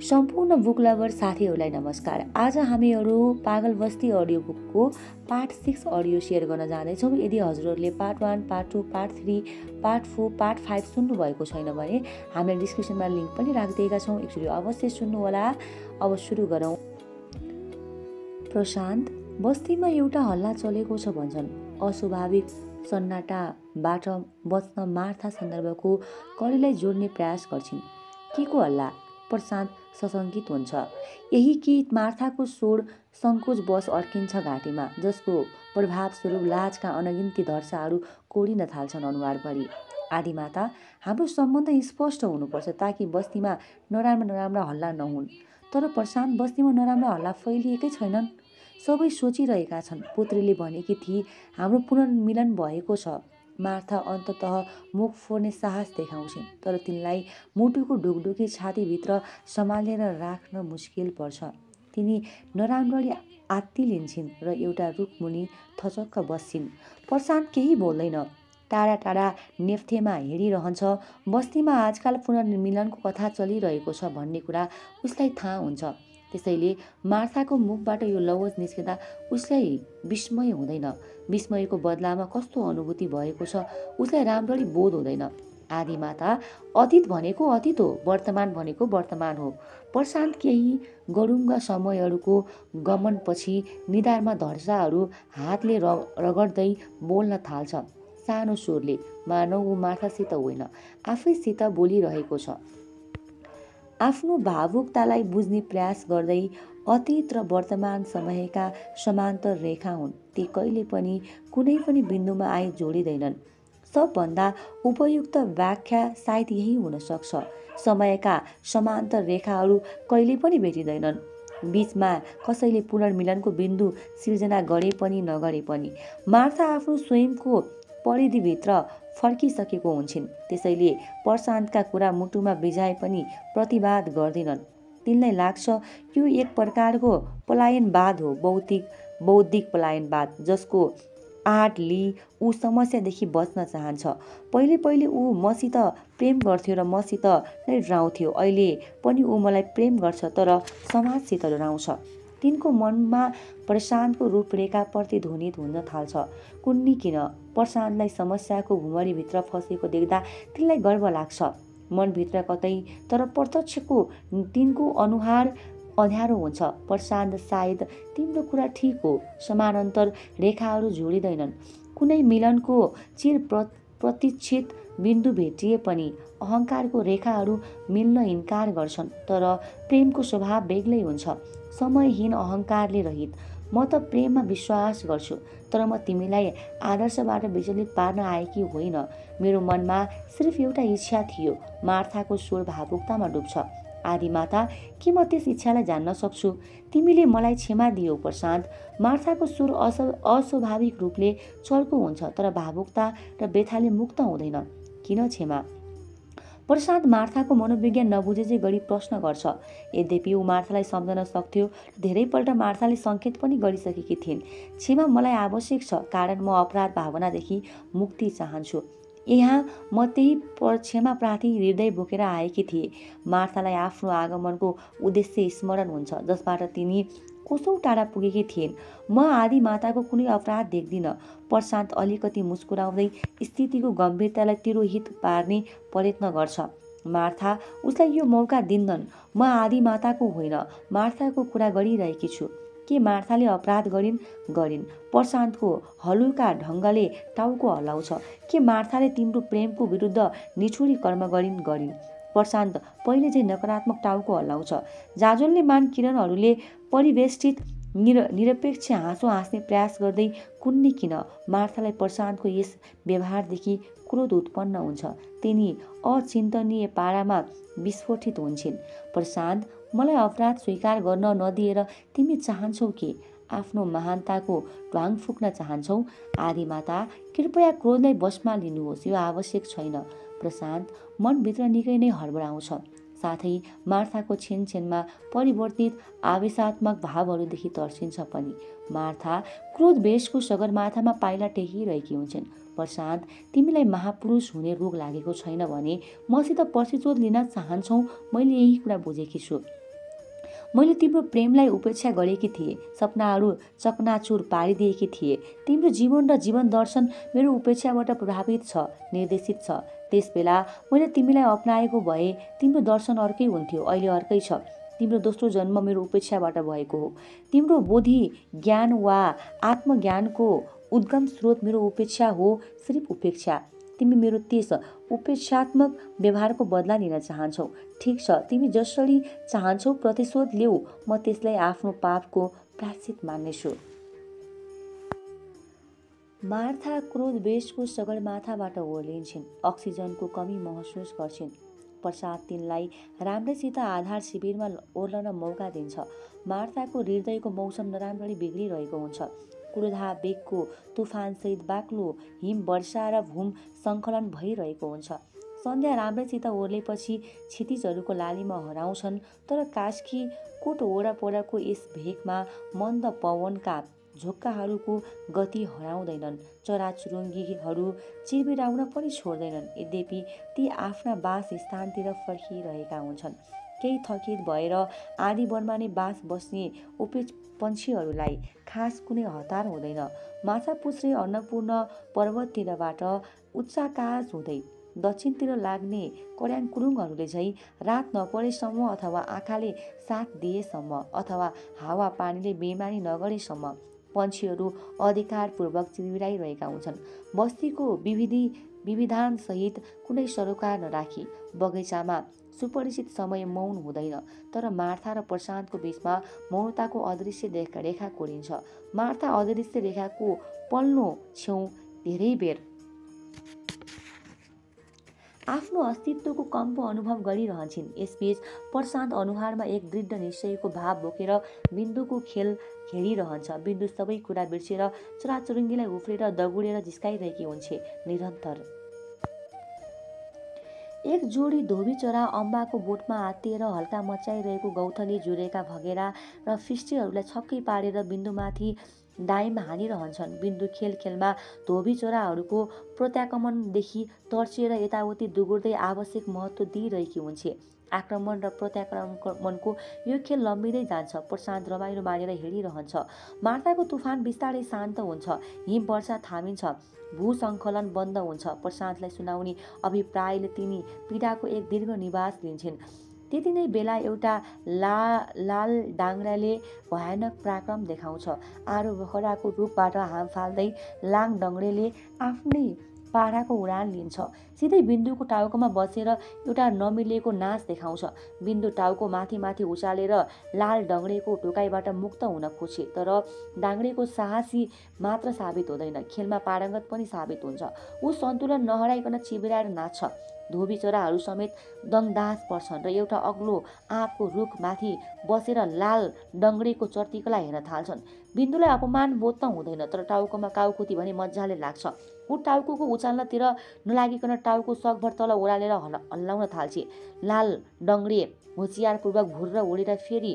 सम्पूर्ण book lover साथीहरूलाई नमस्कार। आज हामीहरू पागल बस्ती अडियो बुकको पार्ट 6 अडियो सेयर गर्न जाँदैछौँ। यदि हजुरहरूले part 1, part 2, part 3, part 4, part 5 सुन्नुभएको छैन भने हामीले डिस्क्रिप्सनमा लिङ्क पनि राखिदिएका छौँ। एकचोटि अवश्य सुन्नुहोला। अब सुरु गरौँ। प्रशान्त, बस्तीमा एउटा हल्ला चलेको छ भन्छन्। अस्वाभाविक सन्नाटाबाट बच्न मार्था सन्दर्भको कडीलाई जोड्ने प्रयास गर्छिन्। के को हल्ला? प्रशान्त सशङ्कित हुन्छ। यही कि मार्थाको स्वर सङ्कोचवश अड्किन्छ घाँटीमा, जसको प्रभावस्वरूप लाजका अनगिन्ती धर्साहरू कोडिन थाल्छन् अनुहारभरि। आदिमाता, हाम्रो सम्बन्ध स्पष्ट हुनुपर्छ ताकि बस्तीमा नराम्रा हल्ला नहुन्। तर प्रशान्त, बस्तीमा नराम्रा हल्ला फैलिएकै छैनन्। सबै सोचिरहेका छन्। पुत्रीले भनेकी थिए हाम्रो पुनर्मिलन भएको छ। मार्था अन्ततः मुख फोर्ने साहस देखाउँछिन्, तर तिनलाई मुटुको ढुकढुकी छातीभित्र सम्हालेर राख्न मुस्किल पर्छ। तिनी नराम्ररी आत्तिलिन्छन् र एउटा रुखमुनि थचक्क बस्छिन्। प्रशान्त केही बोल्दैन। टाढा टाढा नेफ्थेमा हिँडिरहन्छ। बस्तीमा आजकाल पुनर्मिलनको कथा चलिरहेको छ भन्ने कुरा उसलाई थाहा हुन्छ। त्यसैले मार्थाको मुखबाट यो लवज निस्किँदा उसलाई विस्मय हुँदैन। विस्मयको बदलामा कस्तो अनुभूति भएको छ उसलाई राम्ररी बोध हुँदैन। आदिमाता, अतीत भनेको अतीत हो, वर्तमान भनेको वर्तमान हो। प्रशान्त केही गरुङ्गा समयहरूको गमनपछि निधारमा धर्साहरू हातले रगड्दै बोल्न थाल्छ, सानो स्वरले, मानव ऊ मार्थासित होइन, आफैसित बोलिरहेको छ। आफ्नो भावुकतालाई बुझ्ने प्रयास गर्दै। अतीत र वर्तमान समयका समान्तर रेखा हुन्। ती कहिले पनि कुनै पनि बिन्दुमा आइ जोडिँदैनन्। सबभन्दा उपयुक्त व्याख्या सायद यही हुन सक्छ। समयका समान्तर रेखाहरू कहिले पनि भेटिँदैनन्। बीचमा कसैले पुनर्मिलनको बिन्दु सिर्जना गरे पनि नगरे पनि मार्था आफ्नो स्वयंको परिधिभित्र फर्किसकेको हुन्छन्। त्यसैले प्रशान्तका कुरा मुटुमा बिजाए पनि प्रतिवाद गर्दैनन्। तिनलाई लाग्छ यो एक प्रकारको पलायनवाद हो, बौद्धिक पलायनवाद, जसको आड लिई ऊ समस्यादेखि बच्न चाहन्छ। पहिले ऊ मसित प्रेम गर्थ्यो र मसित नै डराउँथ्यो। अहिले पनि ऊ मलाई प्रेम गर्छ, तर समाजसित डराउँछ। तिनको मनमा प्रशान्तको रूपरेखा प्रतिध्वनित हुन थाल्छ। कुन्नी किन? प्रशान्तलाई समस्याको भुमरीभित्र फसेको देख्दा तिनलाई गर्व लाग्छ मनभित्र कतै, तर प्रत्यक्षको तिनको अनुहार अँध्यारो हुन्छ। प्रशान्त, सायद तिम्रो कुरा ठिक हो, समानान्तर रेखाहरू जोडिँदैनन्। कुनै मिलनको चिर प्रतीक्षित बिन्दु भेटिए पनि अहङ्कारको रेखाहरू मिल्न इन्कार गर्छन्। तर प्रेमको स्वभाव बेग्लै हुन्छ, समयहीन, अहङ्कारले रहित। म त प्रेममा विश्वास गर्छु, तर म तिमीलाई आदर्शबाट विचलित पार्न आएकी होइन। मेरो मनमा सिर्फ एउटा इच्छा थियो। मार्थाको स्वर भावुकतामा डुब्छ। आदिमाता, के म त्यस इच्छालाई जान्न सक्छु? तिमीले मलाई क्षमा दियौ प्रशान्त। मार्थाको स्वर अस्वाभाविक रूपले चर्को हुन्छ, तर भावुकता र व्यथाले मुक्त हुँदैन। किन क्षमा? प्रशान्त मार्थाको मनोविज्ञान नबुझेझै गरी प्रश्न गर्छ। यद्यपि ऊ मार्थालाई सम्झन सक्थ्यो। धेरैपल्ट मार्थाले सङ्केत पनि गरिसकेकी थिइन्। क्षमा मलाई आवश्यक छ, कारण म अपराध भावनादेखि मुक्ति चाहन्छु। यहाँ म त्यही क्षमाप्रार्थी हृदय बोकेर आएकी थिएँ। मार्थालाई आफ्नो आगमनको उद्देश्य स्मरण हुन्छ, जसबाट तिनी कसौँ टाढा पुगेकी थिइन्। म आदिमाताको कुनै अपराध देख्दिनँ। प्रशान्त अलिकति मुस्कुराउँदै स्थितिको गम्भीरतालाई तिरोहित पार्ने प्रयत्न गर्छ। मार्था उसलाई यो मौका दिन्नन्। म आदिमाताको होइन, मार्थाको कुरा गरिरहेकी छु। के मार्थाले अपराध गरिन्? प्रशान्तको हलुका ढङ्गले टाउको हल्लाउँछ। के मार्थाले तिम्रो प्रेमको विरुद्ध निठुरी कर्म गरिन्? प्रशान्त पहिले चाहिँ नकारात्मक टाउको हल्लाउँछ। जाजोल्ने मान किरणहरूले परिवेष्टित निरपेक्ष हाँसो हाँस्ने प्रयास गर्दै कुन्नी किन? मार्थालाई प्रशान्तको यस व्यवहारदेखि क्रोध उत्पन्न हुन्छ। तिनी अचिन्तनीय पारामा विस्फोटित हुन्छन्। प्रशान्त, मलाई अपराध स्वीकार गर्न नदिएर तिमी चाहन्छौ के? आफ्नो महानताको ढ्वाङ फुक्न चाहन्छौ? आदिमाता, कृपया क्रोधलाई वशमा लिनुहोस्, यो आवश्यक छैन। प्रशान्त मनभित्र निकै नै हडबडाउँछ। साथै मार्थाको छेनछेनमा परिवर्तित आवेशात्मक भावहरूदेखि तर्सिन्छ पनि। मार्था क्रोध वेशको सगरमाथामा पाइला टेकिरहेकी हुन्छन्। प्रशान्त, तिमीलाई महापुरुष हुने रोग लागेको छैन भने मसित प्रतिशोध लिन चाहन्छौ? मैले यही कुरा बुझेकी छु। मैले तिम्रो प्रेमलाई उपेक्षा गरेकी थिएँ, सपनाहरू चकनाचुर पारिदिएकी थिएँ। तिम्रो जीवन र जीवन दर्शन मेरो उपेक्षाबाट प्रभावित छ, निर्देशित छ। त्यसबेला मैले तिमीलाई अपनाएको भए तिम्रो दर्शन अर्कै हुन्थ्यो, अहिले अर्कै छ। तिम्रो दोस्रो जन्म मेरो उपेक्षाबाट भएको हो। तिम्रो बोधि ज्ञान वा आत्मज्ञानको उद्गम स्रोत मेरो उपेक्षा हो, सिर्फ उपेक्षा। तिमी मेरो त्यस उपेक्षात्मक व्यवहारको बदला लिन चाहन्छौ। ठिक छ, तिमी जसरी चाहन्छौ प्रतिशोध ल्याऊ, म त्यसलाई आफ्नो पापको प्रायश्चित मान्नेछु। मार्था क्रोधवेशको सगरमाथाबाट ओर्लिन्छन्, अक्सिजनको कमी महसुस गर्छिन्। प्रसाद तिनलाई राम्रैसित आधार शिविरमा ओर्लन मौका दिन्छ। मार्थाको हृदयको मौसम नराम्ररी बिग्रिरहेको हुन्छ। क्रोधावेगको तुफानसहित बाक्लो हिम वर्षा र भूम सङ्कलन भइरहेको हुन्छ। सन्ध्या राम्रैसित ओर्लेपछि क्षितिजहरूको लालीमा हराउँछन्, तर कास्की कोट वरपरको यस भेकमा मन्द पवनका झोक्काहरूको गति हराउँदैनन्। चराचुरुङ्गीहरू चिरबिराउन पनि छोड्दैनन्। यद्यपि ती आफ्ना बास स्थानतिर फर्किरहेका हुन्छन्। केही थकित भएर आधी वनमा नै बास बस्ने उपेच पन्छीहरूलाई खास कुनै हतार हुँदैन। माछापुच्छ्रे अन्नपूर्ण पर्वततिरबाट उच्चाकाश हुँदै दक्षिणतिर लाग्ने कर्याङकुरुङहरूले झैँ रात नपरेसम्म अथवा आँखाले साथ दिएसम्म अथवा हावा पानीले बेमानी नगरेसम्म पन्छीहरू अधिकारपूर्वक चिरबिराइरहेका हुन्छन्। बस्तीको विविधानसहित कुनै सरोकार नराखी बगैँचामा सुपरिचित समय मौन हुँदैन, तर मार्था र प्रशान्तको बीचमा मौनताको अदृश्य रेखा कोरिन्छ। मार्था अदृश्य रेखाको पल्लो छेउ धेरै बेर आफ्नो अस्तित्वको कम्प अनुभव गरिरहन्छन्। यसबीच प्रशान्त अनुहारमा एक दृढ निश्चयको भाव बोकेर बिन्दुको खेल खेलिरहन्छ। बिन्दु सबै कुरा बिर्सेर चराचुरुङ्गीलाई उफ्रेर दगुडेर जिस्काइरहेकी हुन्छ निरन्तर। एक जोडी धोबी चरा अम्बाको बोटमा आत्तिएर हल्का मचाइरहेको गौथली जुरेका भगेरा र फिस्टीहरूलाई छक्कै पारेर बिन्दुमाथि डाइम हानिरहन्छन्। बिन्दु खेल खेलमा धोबी चराहरूको प्रत्याक्रमणदेखि तर्सिएर यताउति दुगुर्दै आवश्यक महत्त्व दिइरहेकी हुन्छ। आक्रमण र प्रत्याक्रमणको यो खेल लम्बिँदै जान्छ। प्रशान्त रमाइलो मानेर हेरिरहन्छ। मार्थाको तुफान बिस्तारै शान्त हुन्छ। हिम वर्षा थामिन्छ। भूसङ्कलन बन्द हुन्छ। प्रशान्तलाई सुनाउने अभिप्रायले तिनी पीडाको एक दीर्घ निवास लिन्छन्। त्यति नै बेला एउटा लाल डाङ्ग्राले भयानक पराक्रम देखाउँछ। आरो बखराको रूपबाट हाम फाल्दै लाङ डङ्ग्रेले आफ्नै पाराको उडान लिन्छ। सिधै बिन्दुको टाउकोमा बसेर एउटा नमिलेको नाच देखाउँछ। बिन्दु टाउको माथि माथि उचालेर लाल डङ्ग्रेको टोकाइबाट मुक्त हुन खोज्छ, तर डाङ्ग्रेको साहसी मात्र साबित हुँदैन, खेलमा पारङ्गत पनि साबित हुन्छ। ऊ सन्तुलन नहराइकन चिबिराएर नाच्छ। धोबी चराहरू समेत दङदास पर्छन् र एउटा अग्लो आँपको रुख माथि बसेर लाल डङ्ग्रेको चर्तिकला हेर्न थाल्छन्। बिन्दुलाई अपमान बोध त हुँदैन, तर टाउकोमा काउकुती भने मजाले लाग्छ। ऊ टाउको उचाल्नतिर नलागिकन टाउको सकभर तल ओह्रालेर हल्लाउन थाल्छ। लाल डङ्ग्रे होसियारपूर्वक भुर्र उडेर फेरि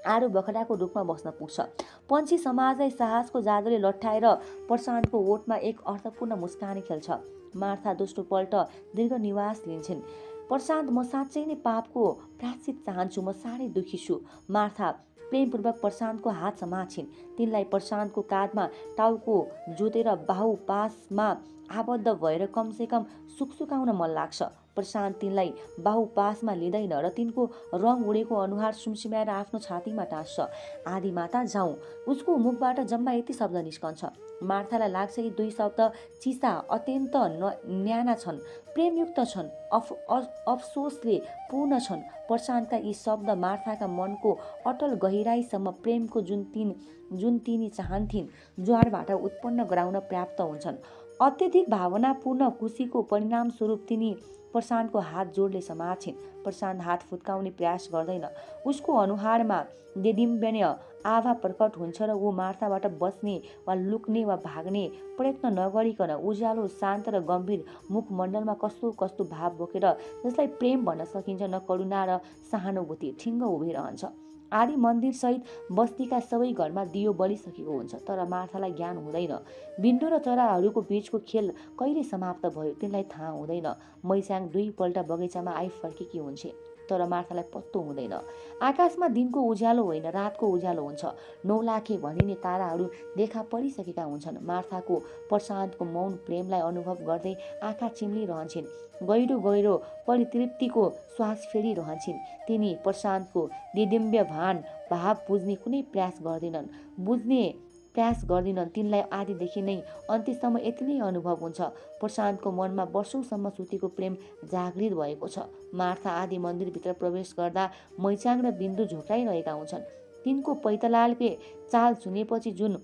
आरू बखराको रुखमा बस्न पुग्छ। पन्छी समाजलाई साहसको जादुले लट्ठाएर प्रशान्तको ओठमा एक अर्थपूर्ण मुस्कानी खेल्छ। मार्था दोस्रो पल्ट दीर्घ निवास लिन्छन्। प्रशान्त, म साँच्चै नै पापको प्रायश्चित चाहन्छु, म साह्रै दुखी छु। मार्था प्रेमपूर्वक प्रशान्तको हात समात्छिन्। तिनलाई प्रशान्तको काँधमा टाउको जोतेर बाहु पासमा आबद्ध भएर कमसेकम सुकसुकाउन मन लाग्छ। प्रशान्त तिनलाई बाहु पासमा लिँदैन र तिनको रङ उडेको अनुहार सुमसुम्याएर आफ्नो छातीमा टाँस्छ। आदि माता जाउँ। उसको मुखबाट जम्मा यति शब्द निस्कन्छ। मार्थालाई लाग्छ यी दुई शब्द चिसा, अत्यन्त न्याना छन्, प्रेमयुक्त छन्, अफसोसले पूर्ण छन्। प्रशान्तका यी शब्द मार्थाका मनको अटल गहिराईसम्म प्रेमको जुन तिनी चाहन्थिन् ज्वारबाट उत्पन्न गराउन पर्याप्त हुन्छन्। अत्यधिक भावनापूर्ण खुसीको परिणामस्वरूप तिनी प्रशान्तको हात जोडले समात्छिन्। प्रशान्त हात फुत्काउने प्रयास गर्दैन। उसको अनुहारमा देदीप्यमान आभा प्रकट हुन्छ र ऊ मार्थाबाट बच्ने वा लुक्ने वा भाग्ने प्रयत्न नगरिकन उज्यालो, शान्त र गम्भीर मुखमण्डलमा कस्तो कस्तो भाव बोकेर जसलाई प्रेम भन्न सकिन्छ न करुणा र सहानुभूति ठिङ्ग उभिरहन्छ। आदि मन्दिरसहित बस्तीका सबै घरमा दियो बलिसकेको हुन्छ, तर मार्थालाई ज्ञान हुँदैन। बिन्दु र चराहरूको बीचको खेल कहिले समाप्त भयो तिनलाई थाहा हुँदैन। मैस्याङ दुई पल्ट बगैँचामा आइफर्केकी हुन्छ। तर मार्थालाई पत्तो हुँदैन। आकाशमा दिनको उज्यालो होइन, रातको उज्यालो हुन्छ। 9 लाखे भनिने ताराहरू देखा परिसकेका हुन्छन्। मार्थाको प्रशान्तको मौन प्रेमलाई अनुभव गर्दै आँखा चिम्लिरहन्छन्। गहिरो गहिरो परितृप्तिको श्वास फेरिरहन्छन्। तिनी प्रशान्तको दिव्य भाव बुझ्ने कुनै प्रयास गर्दिनन्। तिनलाई आदिदेखि नै अन्त्यसम्म यति नै अनुभव हुन्छ। प्रशान्तको मनमा वर्षौंसम्म सुतेको प्रेम जागृत भएको छ। मार्था आदि मन्दिरभित्र प्रवेश गर्दा मैचाङ र बिन्दु झोक्राइरहेका हुन्छन्। तिनको पैतलालके चाल सुनेपछि जुन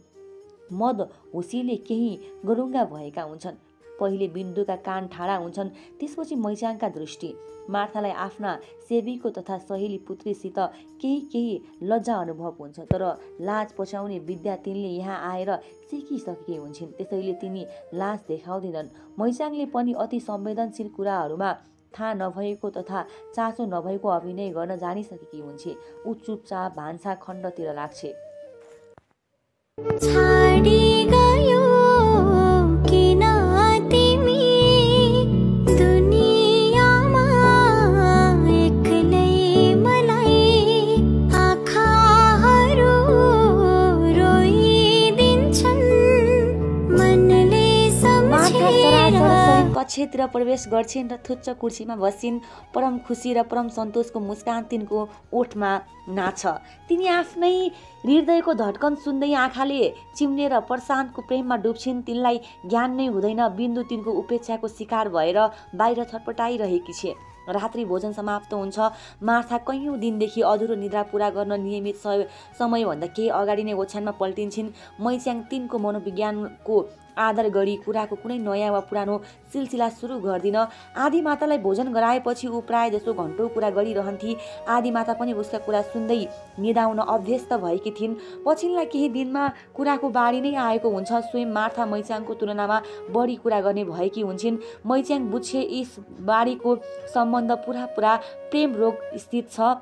मद हुसीले केही गरुङ्गा भएका हुन्छन्। पहिले बिन्दुका कान ठाडा हुन्छन्, त्यसपछि मैचाङका दृष्टि। मार्थालाई आफ्ना सेवीको तथा सहेली पुत्रीसित केही लज्जा अनुभव हुन्छ, तर लाज पछ्याउने विद्या तिनले यहाँ आएर सिकिसकेकी हुन्छन्, त्यसैले तिनी लाज देखाउँदैनन्। मैचाङले पनि अति संवेदनशील कुराहरूमा थाहा नभएको तथा चासो नभएको अभिनय गर्न जानिसकेकी हुन्छ। ऊ चुपचाप भान्सा खण्डतिर लाग्छे। कक्षतिर प्रवेश गर्छिन् र थुच्च कुर्सीमा बस्छिन्। परम खुसी र परम सन्तोषको मुस्कान तिनको ओठमा नाच्छ। तिनी आफ्नै हृदयको धड्कन सुन्दै आँखाले चिम्लेर प्रशान्तको प्रेममा डुब्छिन्। तिनलाई ज्ञान नै हुँदैन, बिन्दु तिनको उपेक्षाको शिकार भएर बाहिर छटपटाइरहेकी छे। रात्रि भोजन समाप्त हुन्छ। मार्था कैयौं दिनदेखि अधुरो निद्रा पूरा गर्न नियमित समयभन्दा केही अगाडि नै ओछ्यानमा पल्टिन्छन्। मैच्याङ तिनको मनोविज्ञानको आदर गरी कुराको कुनै नयाँ वा पुरानो सिलसिला सुरु गर्दिन। आदिमातालाई भोजन गराएपछि ऊ प्राय जसो घन्टौं कुरा गरिरहन्थी। आदिमाता पनि उसका कुरा सुन्दै निदाउन अभ्यस्त भएकी थिइन्। पछिल्ला केही दिनमा कुराको बाढी नै आएको हुन्छ। स्वयं मार्था मैच्याङको तुलनामा बढी कुरा गर्ने भएकी हुन्छन्। मैच्याङ बुझ्छे यस बाढीको सम्बन्ध पुरा प्रेम रोग स्थित छ।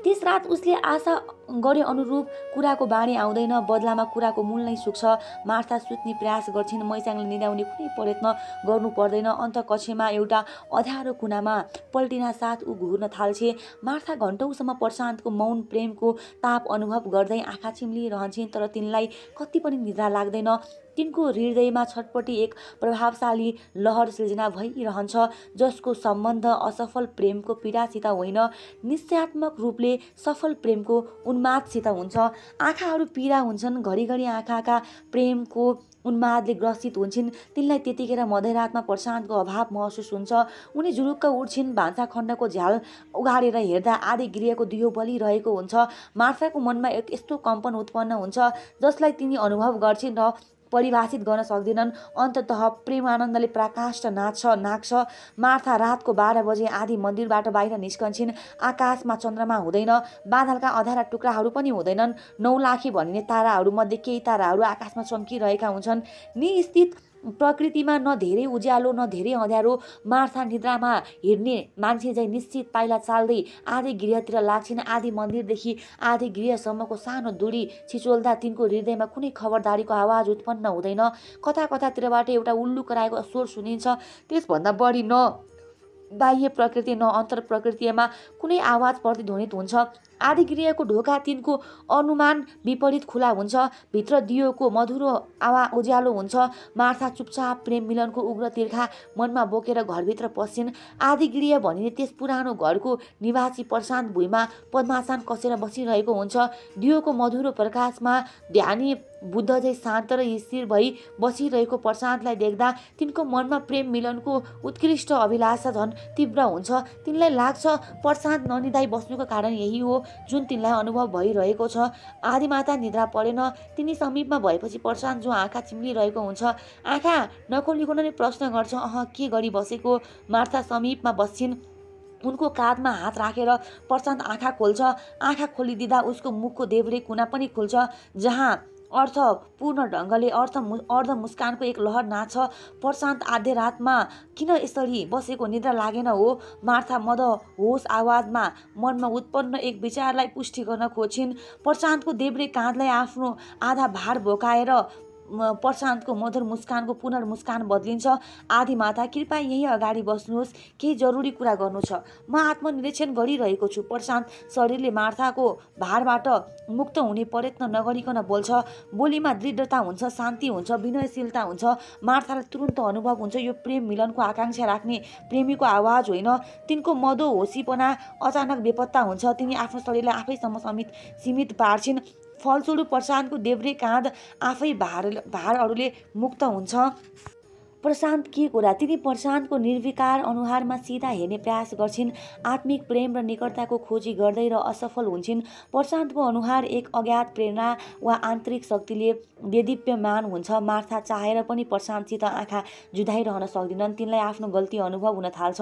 त्यस रात उसले आशा गरे अनुरूप कुराको बाणी आउँदैन, बदलामा कुराको मूल नै सुक्छ। मार्था सुत्ने प्रयास गर्छिन्। मैचाङले निदाउने कुनै प्रयत्न गर्नु पर्दैन। अन्त कक्षमा एउटा अँध्यारो कुनामा पल्टिना साथ ऊ घुर्न थाल्छे। मार्था घन्टौँसम्म प्रशान्तको मौन प्रेमको ताप अनुभव गर्दै आँखा चिम्लिरहन्छन्, तर तिनलाई कति पनि निद्रा लाग्दैन। तिनको हृदयमा छटपटी एक प्रभावशाली लहर सृजना भइरहन्छ, जसको सम्बन्ध असफल प्रेमको पीडासित होइन, निश्चयात्मक रूपले सफल प्रेमको उन्मादसित हुन्छ। आँखाहरू पीडा हुन्छन्, घरिघरि आँखाका प्रेमको उन्मादले ग्रसित हुन्छन्। तिनलाई त्यतिखेर मध्यरातमा प्रशान्तको अभाव महसुस हुन्छ। उनी जुरुक्क उठ्छिन्। भान्सा खण्डको झ्याल उघाडेर हेर्दा आदि गृहको दियो बलिरहेको हुन्छ। मार्थाको मनमा एक यस्तो कम्पन उत्पन्न हुन्छ जसलाई तिनी अनुभव गर्छिन् र परिभाषित गर्न सक्दैनन्। अन्ततः प्रेमानन्दले प्रकाष्ठ नाच्छ। मार्था रातको 12 बजे आदि मन्दिरबाट बाहिर निस्कन्छन्। आकाशमा चन्द्रमा हुँदैन, बादलका अँध्यारा टुक्राहरू पनि हुँदैनन्। 9 लाखे भनिने ताराहरूमध्ये केही ताराहरू आकाशमा चम्किरहेका हुन्छन्। निस्थित प्रकृतिमा न धेरै उज्यालो न धेरै अँध्यारो। मार्था निद्रामा हिँड्ने मान्छे झैँ निश्चित पाइला चाल्दै आदि गृहतिर लाग्छिन्। आदि मन्दिरदेखि आदि गृहसम्मको सानो दूरी छिचोल्दा तिनको हृदयमा कुनै खबरदारीको आवाज उत्पन्न हुँदैन। कता कतातिरबाट एउटा उल्लु कराएको स्वर सुनिन्छ। त्यसभन्दा बढी न बाह्य प्रकृति न अन्तर प्रकृतिमा कुनै आवाज प्रतिध्वनित हुन्छ। आदि गृहको ढोका तिनको अनुमान विपरीत खुला हुन्छ। भित्र दियोको मधुरो उज्यालो हुन्छ। मार्था चुपचाप प्रेम मिलनको उग्र तिर्खा मनमा बोकेर घरभित्र पस्छिन्। आदि गृह भनिने त्यस पुरानो घरको निवासी प्रशान्त भुइँमा पद्मासन कसेर बसिरहेको हुन्छ। दियोको मधुरो प्रकाशमा ध्यानी बुद्ध झै शान्त र स्थिर भई बसिरहेको प्रशान्तलाई देख्दा तिनको मनमा प्रेम मिलनको उत्कृष्ट अभिलाषा झन् तीव्र हुन्छ। तिनलाई लाग्छ प्रशान्त ननिदाई बस्नुको कारण यही हो जुन तिनलाई अनुभव भइरहेको छ। आदिमाता निद्रा परेन। तिनी समीपमा भएपछि प्रशान्त जो आँखा चिम्लिरहेको हुन्छ, आँखा नखोलिकन नै प्रश्न गर्छ, के गरी बसेको? मार्था समीपमा बस्छिन्। उनको काँधमा हात राखेर प्रशान्त आँखा खोल्छ। आँखा खोलिदिँदा उसको मुखको देब्रे कुना पनि खुल्छ, जहाँ अर्थपूर्ण ढङ्गले अर्ध मुस्कानको एक लहर नाच्छ। प्रशान्त आधे रातमा किन यसरी बसेको निद्रा लागेन हो? मार्था मदहोस आवाजमा मनमा उत्पन्न एक विचारलाई पुष्टि गर्न खोज्छिन्। प्रशान्तको देब्रे काँधलाई आफ्नो आधा भार बोकाएर प्रशान्तको मधुर मुस्कानको पुनर्मुस्कान बदलिन्छ। आदिमाता कृपया यही अगाडि बस्नुहोस्, केही जरुरी कुरा गर्नु छ। म आत्मनिरीक्षण गरिरहेको छु। प्रशान्त शरीरले मार्थाको भारबाट मुक्त हुने प्रयत्न नगरिकन बोल्छ। बोलीमा दृढता हुन्छ, शान्ति हुन्छ, विनयशीलता हुन्छ। मार्थालाई तुरुन्त अनुभव हुन्छ यो प्रेम मिलनको आकांक्षा राख्ने प्रेमीको आवाज होइन, तिनको मदो होसीपना अचानक बेपत्ता हुन्छ। तिनी आफ्नो शरीरलाई आफैसम्म सीमित पार्छिन्। फलस्वरूप प्रशान्तको देब्रे काँध आफै भारहरूले मुक्त हुन्छ। प्रशान्त के कुरा? तिनी प्रशान्तको निर्विकार अनुहारमा सिधा हेर्ने प्रयास गर्छिन्। आत्मिक प्रेम र निकटताको खोजी गर्दै र असफल हुन्छन्। प्रशान्तको अनुहार एक अज्ञात प्रेरणा वा आन्तरिक शक्तिले देदीप्यमान हुन्छ। मार्था चाहेर पनि प्रशान्तसित आँखा जुधाइरहन सक्दिनन्। तिनलाई आफ्नो गल्ती अनुभव हुन थाल्छ।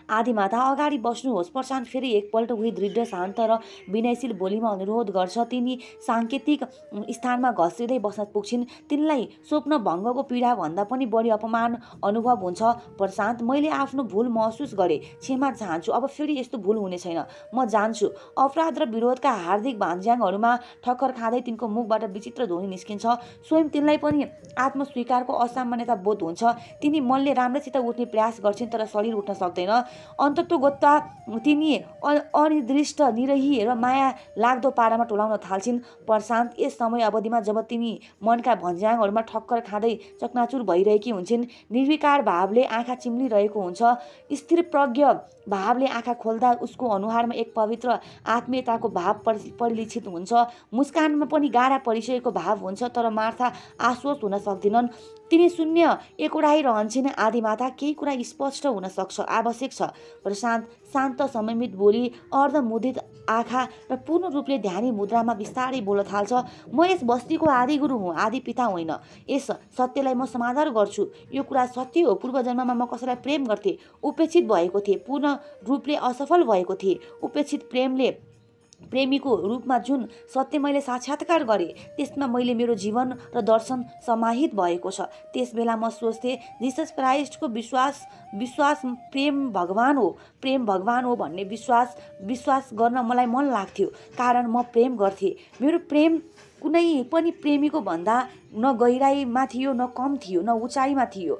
आदिमाता अगाडि बस्नुहोस्। प्रशान्त फेरि एकपल्ट उही दृढ, शान्त र विनयशील बोलीमा अनुरोध गर्छ। तिनी साङ्केतिक स्थानमा घस्रिँदै बस्न पुग्छिन्। तिनलाई स्वप्न भङ्गको पीडा भन्दा पनि बढी अपमान अनुभव हुन्छ। प्रशान्त, मैले आफ्नो भुल महसुस गरेँ, क्षमा चाहन्छु। अब फेरि यस्तो भुल हुने छैन। म जान्छु। अपराध र विरोधका हार्दिक भान्ज्याङहरूमा ठक्कर खाँदै तिनको मुखबाट विचित्र ध्वनि निस्किन्छ। स्वयं तिनलाई पनि आत्मस्वीकारको असामान्यता बोध हुन्छ। तिनी मनले राम्रोसित उठ्ने प्रयास गर्छिन्, तर शरीर उठ्न सक्दैन। अन्ततोगत्वा तिनी अनिर्दिष्ट, निरही र माया लाग्दो पारामा टोलाउन थाल्छिन्। प्रशान्त, यस समय अवधिमा जब तिनी मनका भन्ज्याङहरूमा ठक्कर खाँदै चकनाचुर भइरहेकी हुन्छन्, निर्विकार भावले आँखा चिम्लिरहेको हुन्छ। स्थिर प्रज्ञ भावले आँखा खोल्दा उसको अनुहारमा एक पवित्र आत्मीयताको भाव परिलक्षित हुन्छ। मुस्कानमा पनि गाढा परिचयको भाव हुन्छ, तर मार्था आश्वस्त हुन सक्दिनन्। तिनी शून्य एकोडाइरहन्छन्। आदिमाता, केही कुरा स्पष्ट हुन सक्छ, आवश्यक छ। प्रशान्त शान्त, संयमित बोली, अर्धमुदित आँखा र पूर्ण रूपले ध्यानी मुद्रामा बिस्तारै बोल्न थाल्छ। म यस बस्तीको आदि गुरु हुँ, आदि पिता होइन। यस सत्यलाई म समादर गर्छु। यो कुरा सत्य हो। पूर्व जन्ममा म कसैलाई प्रेम गर्थेँ, उपेक्षित भएको थिएँ, पूर्ण रूपले असफल भएको थिएँ। उपेक्षित प्रेमीको रूपमा जुन सत्य मैले साक्षात्कार गरेँ, त्यसमा मैले मेरो जीवन र दर्शन समाहित भएको छ। त्यस बेला म सोच्थेँ जिसस क्राइस्टको विश्वास प्रेम भगवान हो भन्ने विश्वास गर्न मलाई मन लाग्थ्यो, कारण म प्रेम गर्थेँ। मेरो प्रेम कुनै पनि प्रेमीको भन्दा न गहिराइमा थियो, न कम थियो, न उचाइमा थियो।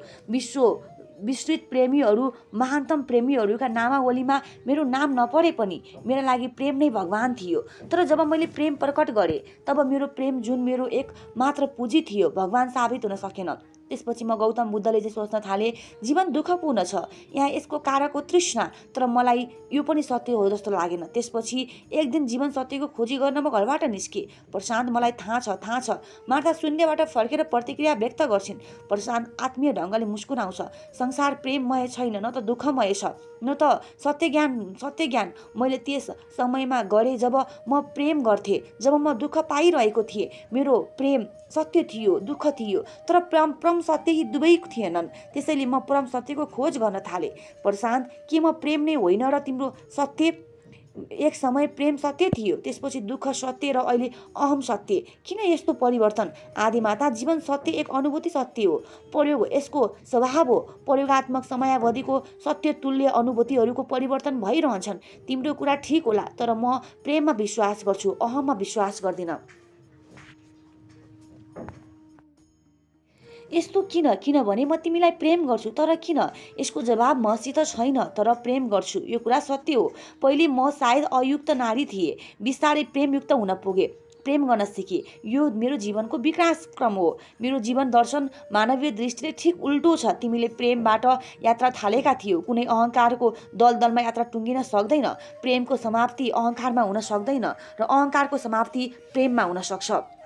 विस्तृत प्रेमीहरू, महानतम प्रेमीहरूका नामावलीमा मेरो नाम नपरे पनि मेरा लागि प्रेम नै भगवान थियो। तर जब मैले प्रेम प्रकट गरेँ, तब मेरो प्रेम जुन मेरो एक मात्र पुँजी थियो, भगवान साबित हुन सकेन। त्यसपछि म गौतम बुद्धले चाहिँ सोच्न थालेँ, जीवन दुःखपूर्ण छ, यहाँ यसको कारक हो तृष्णा। तर मलाई यो पनि सत्य हो जस्तो लागेन। त्यसपछि एक दिन जीवन सत्यको खोजी गर्न म घरबाट निस्केँ। प्रशान्त, मलाई थाहा छ। मार्था शून्यबाट फर्केर प्रतिक्रिया व्यक्त गर्छिन्। प्रशान्त आत्मीय ढङ्गले मुस्कुराउँछ। संसार प्रेममय छैन, न त दुःखमय छ, न त सत्य ज्ञान। मैले त्यस समयमा गरेँ जब म प्रेम गर्थेँ, जब म दुःख पाइरहेको थिएँ। मेरो प्रेम सत्य थियो, दुःख थियो, तर परम सत्य यी दुवै थिएनन्। त्यसैले म परम सत्यको खोज गर्न थालेँ। प्रशान्त, के म प्रेम नै होइन र तिम्रो सत्य? एक समय प्रेम सत्य थियो, त्यसपछि दुःख सत्य र अहिले अहम सत्य। किन यस्तो परिवर्तन? आदिमाता, जीवन सत्य एक अनुभूति सत्य हो, प्रयोग यसको स्वभाव हो। प्रयोगात्मक समयावधिको सत्य तुल्य अनुभूतिहरूको परिवर्तन भइरहन्छन्। तिम्रो कुरा ठिक होला, तर म प्रेममा विश्वास गर्छु, अहममा विश्वास गर्दिन। यस्तो किनभने म तिमीलाई प्रेम गर्छु। तर किन? यसको जवाब मसित छैन, तर प्रेम गर्छु, यो कुरा सत्य हो। पहिले म सायद अयुक्त नारी थिएँ, बिस्तारै प्रेमयुक्त हुन पुगेँ, प्रेम गर्न सिकेँ। यो मेरो जीवनको विकास क्रम हो। मेरो जीवन दर्शन मानवीय दृष्टिले ठिक उल्टो छ। तिमीले प्रेमबाट यात्रा थालेका थियौ। कुनै अहङ्कारको दलदलमा यात्रा टुङ्गिन सक्दैन। प्रेमको समाप्ति अहङ्कारमा हुन सक्दैन र अहङ्कारको समाप्ति प्रेममा हुन सक्छ।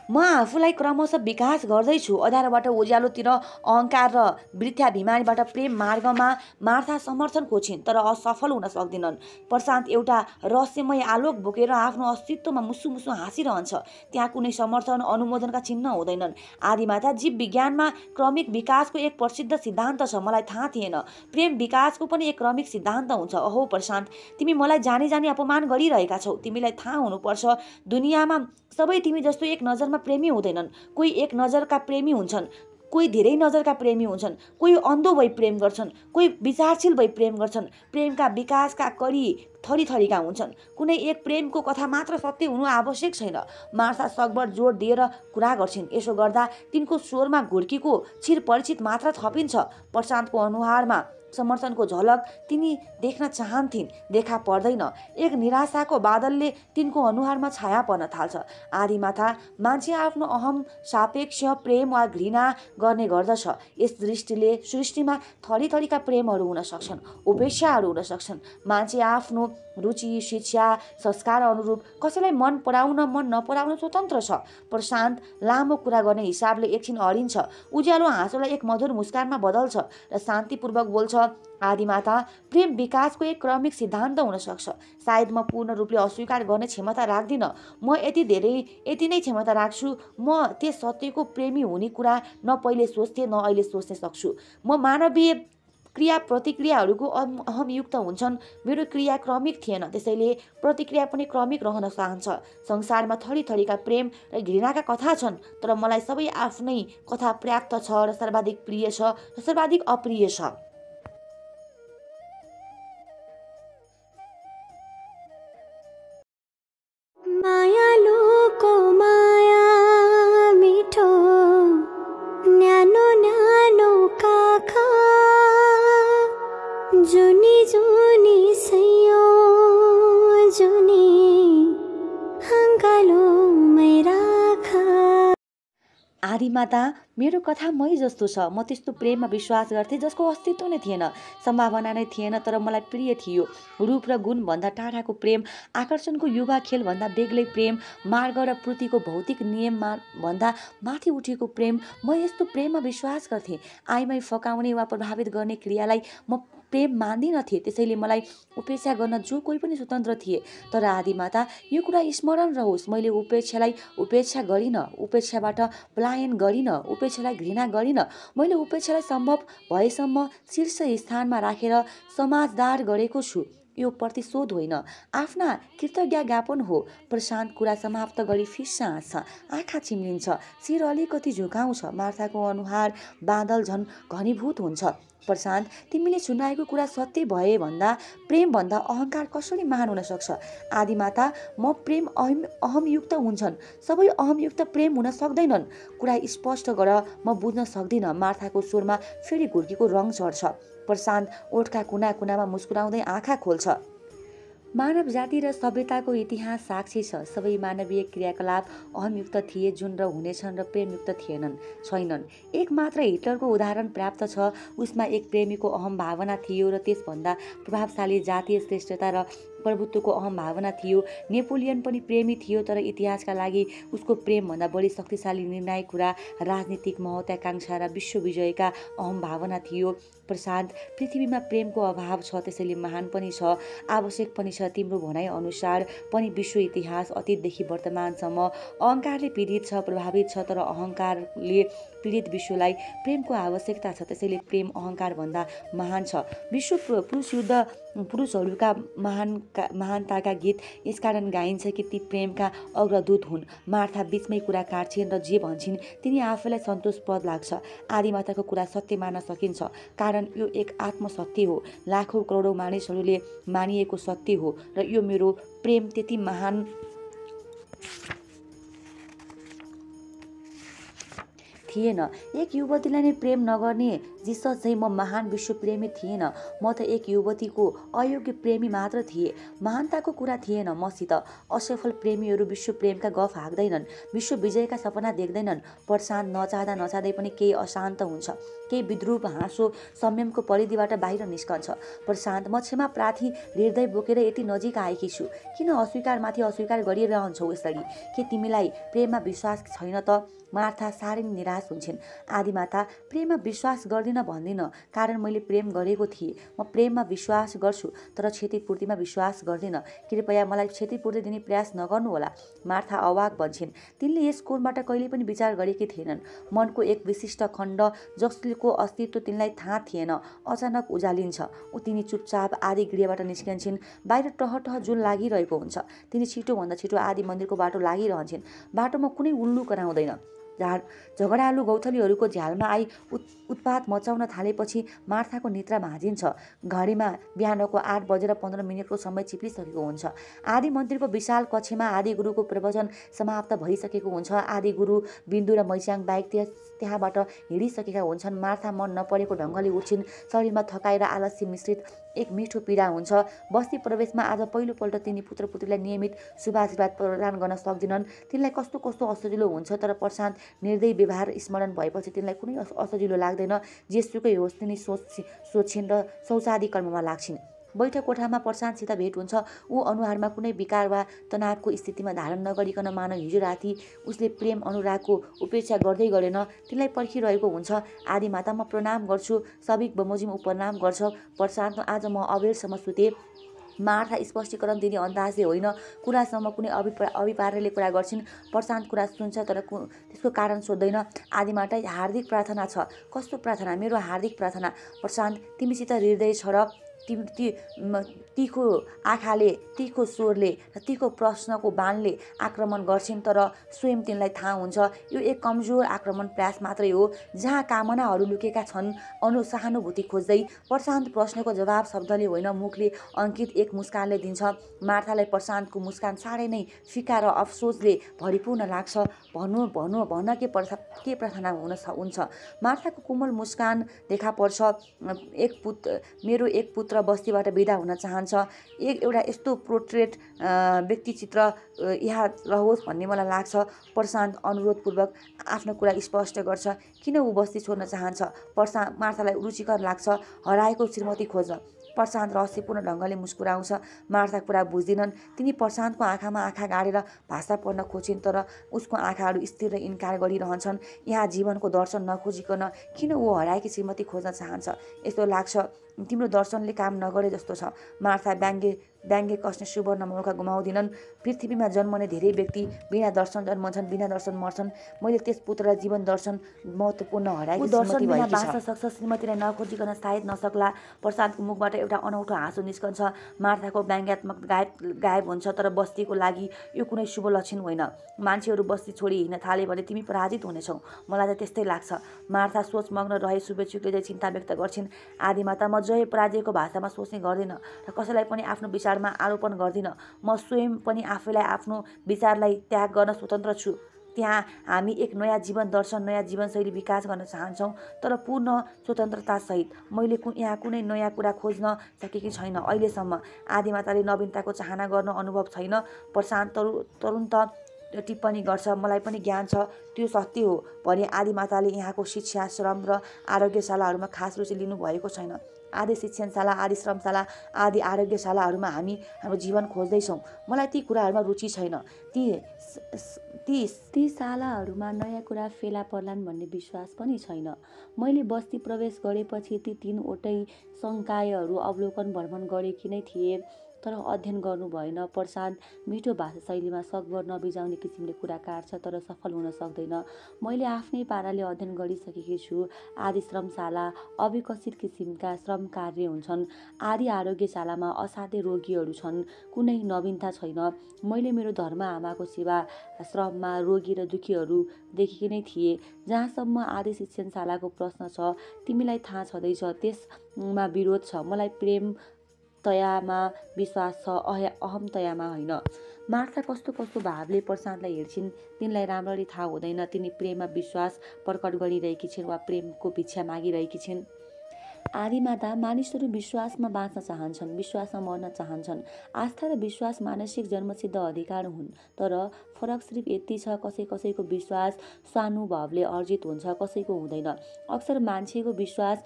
म आफूलाई क्रमशः विकास गर्दैछु, अँध्यारोबाट उज्यालोतिर, अहङ्कार र वृद्धाभिमानीबाट प्रेम मार्गमा। मार्था समर्थन खोज्छिन्, तर असफल हुन सक्दिनन्। प्रशान्त एउटा रहस्यमय आलोक बोकेर आफ्नो अस्तित्वमा मुसु हाँसिरहन्छ। त्यहाँ कुनै समर्थन, अनुमोदनका चिन्ह हुँदैनन्। आदिमाता, जीव विज्ञानमा क्रमिक विकासको एक प्रसिद्ध सिद्धान्त छ, मलाई थाहा थिएन। प्रेम विकासको पनि एक क्रमिक सिद्धान्त हुन्छ। अहो प्रशान्त, तिमी मलाई जानी अपमान गरिरहेका छौ। तिमीलाई थाहा हुनुपर्छ, दुनियाँमा सबै तिमी जस्तो एक नजरमा प्रेमी हुँदैनन्। कोही एक नजरका प्रेमी हुन्छन्, कोही धेरै नजरका प्रेमी हुन्छन्, कोही अन्धो भई प्रेम गर्छन्, कोही विचारशील भई प्रेम गर्छन्। प्रेमका विकासका कडी थरीथरीका हुन्छन्। कुनै एक प्रेमको कथा मात्र सत्य हुनु आवश्यक छैन। मार्था सकभर जोड दिएर कुरा गर्छिन्। यसो गर्दा तिनको स्वरमा घुर्कीको चिर परिचित मात्र थपिन्छ। प्रशान्तको अनुहारमा समर्थनको झलक तिनी देख्न चाहन्थिन्, देखा पर्दैन। एक निराशाको बादलले तिनको अनुहारमा छाया पर्न थाल्छ। आदिमाथा मान्छे आफ्नो अहम सापेक्ष प्रेम वा घृणा गर्ने गर्दछ। यस दृष्टिले सृष्टिमा थरीथरीका प्रेमहरू हुन सक्छन्, उपेक्षाहरू हुन सक्छन्। मान्छे आफ्नो रुचि, शिक्षा, संस्कार अनुरूप कसैलाई मन पराउन मन नपराउन स्वतन्त्र छ। प्रशान्त लामो कुरा गर्ने हिसाबले एकछिन अडिन्छ। उज्यालो हाँसोलाई एक मधुर मुस्कानमा बदल्छ र शान्तिपूर्वक बोल्छ, आदिमाता, प्रेम विकासको एक क्रमिक सिद्धान्त हुन सक्छ। सायद म पूर्ण रूपले अस्वीकार गर्ने क्षमता राख्दिनँ। म यति नै क्षमता राख्छु। म त्यस सत्यको प्रेमी हुने कुरा न पहिले सोच्थेँ न अहिले सोच्न सक्छु। म मानवीय क्रिया प्रतिक्रियाहरूको अहमयुक्त हुन्छन्। मेरो क्रिया क्रमिक थिएन, त्यसैले प्रतिक्रिया पनि क्रमिक रहन चाहन्छ। संसारमा थरीथरीका प्रेम र घृणाका कथा छन्, तर मलाई सबै आफ्नै कथा पर्याप्त छ र सर्वाधिक प्रिय छ र सर्वाधिक अप्रिय छ। मायालुको माया मिठो न्यानो न्यानो काखा जुनी जुनी सैयो जुनी हङ्गालो मै राखा। आदिमाता, मेरो कथा मै जस्तो छ। म त्यस्तो प्रेममा विश्वास गर्थेँ जसको अस्तित्व नै थिएन, सम्भावना नै थिएन, तर मलाई प्रिय थियो। रूप र गुणभन्दा टाढाको प्रेम, आकर्षणको युवा खेलभन्दा बेग्लै प्रेम, मार्ग र पूर्तिको भौतिक नियममा भन्दा माथि उठेको प्रेम। म यस्तो प्रेममा विश्वास गर्थेँ। आइमाई फकाउने वा प्रभावित गर्ने क्रियालाई म प्रेम मान्दिनथेँ, त्यसैले मलाई उपेक्षा गर्न जो कोही पनि स्वतन्त्र थिए। तर आदिमाता, यो कुरा स्मरण रहोस्, मैले उपेक्षालाई उपेक्षा गरिनँ, उपेक्षाबाट पलायन गरिनँ, उपेक्षालाई घृणा गरिनँ। मैले उपेक्षालाई सम्भव भएसम्म शीर्ष स्थानमा राखेर समाजदार गरेको छु। यो प्रतिशोध होइन, आफ्ना कृतज्ञता ज्ञापन हो। प्रशान्त कुरा समाप्त गरी फिस्सा हाँस्छ, आँखा चिम्लिन्छ, शिर अलिकति झुकाउँछ। मार्थाको अनुहार बादल झन् घनीभूत हुन्छ। प्रशान्त, तिमीले सुनाएको कुरा सत्य भए भन्दा प्रेमभन्दा अहङ्कार कसरी महान हुन सक्छ? आदिमाता, म प्रेम अहमयुक्त हुन्छन्, सबै अहमयुक्त प्रेम हुन सक्दैनन्। कुरा स्पष्ट गर, म बुझ्न सक्दिनँ। मार्थाको स्वरमा फेरि घुर्कीको रङ चढ्छ। प्रशान्त ओठका कुना कुनामा मुस्कुराउँदै आँखा खोल्छ। मानव जाति र सभ्यताको इतिहास साक्षी छ। सबै मानवीय क्रियाकलाप अहमयुक्त थिए जुन र हुनेछन् र प्रेमयुक्त छैनन्। एक मात्र हिटलरको उदाहरण पर्याप्त छ। उसमा एक प्रेमीको अहम भावना थियो र त्यसभन्दा प्रभावशाली जातीय श्रेष्ठता र प्रभुत्वको अहम भावना थियो। नेपोलियन पनि प्रेमी थियो, तर इतिहासका लागि उसको प्रेमभन्दा बढी शक्तिशाली निर्णायक कुरा राजनीतिक महत्त्वाकांक्षा र विश्व विजयका अहम भावना थियो। प्रशान्त, पृथ्वीमा प्रेमको अभाव छ, त्यसैले महान पनि छ, आवश्यक पनि छ। तिम्रो भनाइ अनुसार पनि विश्व इतिहास अतीतदेखि वर्तमानसम्म अहङ्कारले पीडित छ, प्रभावित छ, तर अहङ्कारले पीडित विश्वलाई प्रेमको आवश्यकता छ। त्यसैले प्रेम अहङ्कारभन्दा महान छ। विश्व पुरुषहरूका महानताका गीत यसकारण गाइन्छ कि ती प्रेमका अग्रदूत हुन्। मार्था बीचमै कुरा काट्छिन् र जे भन्छन् तिनी आफैलाई सन्तोषप्रद लाग्छ। आदिमाताको कुरा सत्य मान्न सकिन्छ, कारण यो एक आत्मसत्य हो, लाखौँ करोडौँ मानिसहरूले मानिएको सत्य हो, र यो मेरो प्रेम त्यति महान थिएन। एक युवतीलाई नै प्रेम नगर्ने जिसस चाहिँ म महान विश्वप्रेमी थिएन। म त एक युवतीको अयोग्य प्रेमी मात्र थिएँ। महानताको कुरा थिएन मसित। असफल प्रेमीहरू विश्वप्रेमका गफ हाँक्दैनन्, विश्व विजयका सपना देख्दैनन्। प्रशान्त नचाहँदै पनि केही अशान्त हुन्छ। केही विद्रूप हाँसो संयमको परिधिबाट बाहिर निस्कन्छ। प्रशान्त, म क्षमा प्रार्थी हृदय बोकेर यति नजिक आएकी छु। किन अस्वीकारमाथि अस्वीकार गरिरहन्छौ यसरी? के तिमीलाई प्रेममा विश्वास छैन त? मार्था साह्रै निराश हुन्छन्। आदिमाता, प्रेममा विश्वास गर्दिन भन्दिन, कारण मैले प्रेम गरेको थिएँ। म प्रेममा विश्वास गर्छु, तर क्षतिपूर्तिमा विश्वास गर्दिन। कृपया मलाई क्षतिपूर्ति दिने प्रयास नगर्नुहोला। मार्था अवाक बन्छन्। तिनले यस कोणबाट कहिले पनि विचार गरेकी थिएनन्। मनको एक विशिष्ट खण्ड जसको अस्तित्व तिनलाई थाहा थिएन अचानक उजालिन्छ। तिनी चुपचाप आदि गृहबाट निस्कन्छन्। बाहिर टह जुन लागिरहेको हुन्छ। तिनी छिटोभन्दा छिटो आदि मन्दिरको बाटो लागिरहन्छन्। बाटोमा कुनै उल्लु कराउँदैन। झगडालु गौथलीहरूको झ्यालमा आई उत्पात मचाउन थालेपछि मार्थाको निद्रा भाँजिन्छ। घडीमा बिहानको 8:15 समय चिप्लिसकेको हुन्छ। आदि मन्दिरको विशाल कक्षमा आदि गुरुको प्रवचन समाप्त भइसकेको हुन्छ। आदि गुरु बिन्दु र मैच्याङ बाहेक त्यहाँबाट हिँडिसकेका हुन्छन्। मार्था मन नपरेको ढङ्गले उठ्छिन्। शरीरमा थकाइ र आलस्य मिश्रित एक मिठो पीडा हुन्छ। बस्ती प्रवेशमा आज पहिलोपल्ट तिनी पुत्रपुत्रीलाई नियमित शुभाशीर्वाद प्रदान गर्न सक्दिनन्। तिनलाई कस्तो कस्तो असजिलो हुन्छ, तर प्रशान्त निर्दयी व्यवहार स्मरण भएपछि तिनलाई कुनै असजिलो लाग्दैन। जेसुकै होस् तिनी सोच्छिन् र शौचादि कर्ममा लाग्छिन्। बैठक कोठामा प्रशान्तसित भेट हुन्छ। ऊ अनुहारमा कुनै विकार वा तनावको स्थितिमा धारण नगरिकन मानव हिजो राति उसले प्रेम अनुरागको उपेक्षा गर्दै गरेन तिनलाई पर्खिरहेको हुन्छ। आदि माता, म प्रणाम गर्छु। सबिक बमोजिम ऊ प्रणाम गर्छ। प्रशान्त, आज म अबेरसम्म सुते। मार्था स्पष्टीकरण दिने अन्दाजले होइन, कुरासम्म कुनै अभिप्रायले कुरा गर्छिन्। प्रशान्त कुरा सुन्छ तर त्यसको कारण सोध्दैन। आदिमाता, हार्दिक प्रार्थना छ। कस्तो प्रार्थना? मेरो हार्दिक प्रार्थना। प्रशान्त, तिमीसित हृदय छ र तीखो आँखाले, तीखो स्वरले र तीखो प्रश्नको बाणले आक्रमण गर्छिन्, तर स्वयं तिनलाई थाहा हुन्छ यो एक कमजोर आक्रमण प्रयास मात्रै हो जहाँ कामनाहरू लुकेका छन्। सहानुभूति खोज्दै प्रशान्त प्रश्नको जवाब शब्दले होइन, मुखले अङ्कित एक मुस्कानले दिन्छ। मार्थालाई प्रशान्तको मुस्कान साह्रै नै फिका र अफसोसले भरिपूर्ण लाग्छ। भन्न के प्रार्थना हुन्छ? मार्थाको कोमल मुस्कान देखा पर्छ। मेरो एक पुत्र बस्तीबाट बिदा हुन चाहन्छ। एउटा यस्तो पोर्ट्रेट व्यक्तिचित्र यहाँ रहोस् भन्ने मलाई लाग्छ। प्रशान्त अनुरोधपूर्वक आफ्नो कुरा स्पष्ट गर्छ। किन ऊ बस्ती छोड्न चाहन्छ? मार्थालाई रुचिकर लाग्छ हराएको श्रीमती खोज्न। प्रशान्त रहस्यपूर्ण ढङ्गले मुस्कुराउँछ। मार्था कुरा बुझ्दिनन्। तिनी प्रशान्तको आँखामा आँखा गाडेर भाषा पढ्न खोजिन्, तर उसको आँखाहरू स्थिर र इन्कार गरिरहन्छन्। यहाँ जीवनको दर्शन नखोजिकन किन ऊ हराएकी श्रीमती खोज्न चाहन्छ? यस्तो लाग्छ तिम्रो दर्शनले काम नगरे जस्तो छ। मार्था व्यङ्ग्य कस्ने सुवर्ण मौका गुमाउँदिनन्। पृथ्वीमा जन्मने धेरै व्यक्ति बिना दर्शन जन्मन्छन्, बिना दर्शन मर्छन्। मैले त्यस पुत्रलाई जीवन दर्शन महत्त्वपूर्ण हराएकी श्रीमती भएकी छ। बाँच्न सक्छ, श्रीमतीलाई नखोजिकन सायद नसक्ला। प्रशान्तको मुखबाट एउटा अनौठो हाँसो निस्कन्छ। मार्थाको व्यङ्ग्यात्मक गायब हुन्छ। तर बस्तीको लागि यो कुनै शुभ लक्षण होइन। मान्छेहरू बस्ती छोडी हिँड्न थाले भने तिमी पराजित हुनेछौ। मलाई त त्यस्तै लाग्छ। मार्था सोचमग्न रहे शुभेच्छुकले चिन्ता व्यक्त गर्छिन्। आदिमाता, म जय पराजयको भाषामा सोच्ने गर्दिनँ र कसैलाई पनि आफ्नो विचारमा आरोपण गर्दिनँ। म स्वयं पनि आफैलाई आफ्नो विचारलाई त्याग गर्न स्वतन्त्र छु। त्यहाँ हामी एक नयाँ जीवन दर्शन, नयाँ जीवनशैली विकास गर्न चाहन्छौँ, तर पूर्ण स्वतन्त्रतासहित। मैले यहाँ कुनै नयाँ कुरा खोज्न सकेकी छैन अहिलेसम्म। आदिमाताले नवीनताको चाहना गर्न अनुभव छैन। प्रशान्त तरुण त टिप्पणी गर्छ। मलाई पनि ज्ञान छ, त्यो सत्य हो भने आदिमाताले यहाँको शिक्षा, श्रम र आरोग्यशालाहरूमा खास रुचि लिनुभएको छैन। आदि शिक्षणशाला, आदि श्रमशाला, आदि आरोग्यशालाहरूमा हामी हाम्रो जीवन खोज्दैछौँ। मलाई ती कुराहरूमा रुचि छैन। ती शालाहरूमा नयाँ कुरा फेला पर्लान् भन्ने विश्वास पनि छैन। मैले बस्ती प्रवेश गरेपछि ती 3वटै सङ्कायहरू अवलोकन भ्रमण गरेकी नै थिए, तर अध्ययन गर्नु भएन। प्रशान्त मिठो भाषा शैलीमा सकभर नबिजाउने किसिमले कुरा काट्छ, तर सफल हुन सक्दैन। मैले आफ्नै पाराले अध्ययन गरिसकेकी छु। आदि श्रमशाला अविकसित किसिमका श्रम कार्य हुन्छन्। आदि आरोग्यशालामा असाध्य रोगीहरू छन्, कुनै नवीनता छैन। मैले मेरो धर्म आमाको सेवा श्रममा रोगी र दुखीहरू देखेकी नै थिएँ। जहाँसम्म आदि शिक्षणशालाको प्रश्न छ, तिमीलाई थाहा छँदैछ त्यसमा विरोध छ। मलाई प्रेम तयामा विश्वास छ, अहमतयामा होइन। मार्था कस्तो भावले प्रशान्तलाई हेर्छिन् तिनलाई राम्ररी थाहा हुँदैन। तिनी प्रेममा विश्वास प्रकट गरिरहेकी छिन् वा प्रेमको भिक्षा मागिरहेकी छिन्। आदिमाता, मानिसहरू विश्वासमा बाँच्न चाहन्छन्, विश्वासमा मर्न चाहन्छन्। आस्था र विश्वास मानसिक जन्मसिद्ध अधिकार हुन्, तर फरक सिर्फ यति छ, कसैको विश्वास स्वानुभवले अर्जित हुन्छ, कसैको हुँदैन। अक्सर मान्छेको विश्वास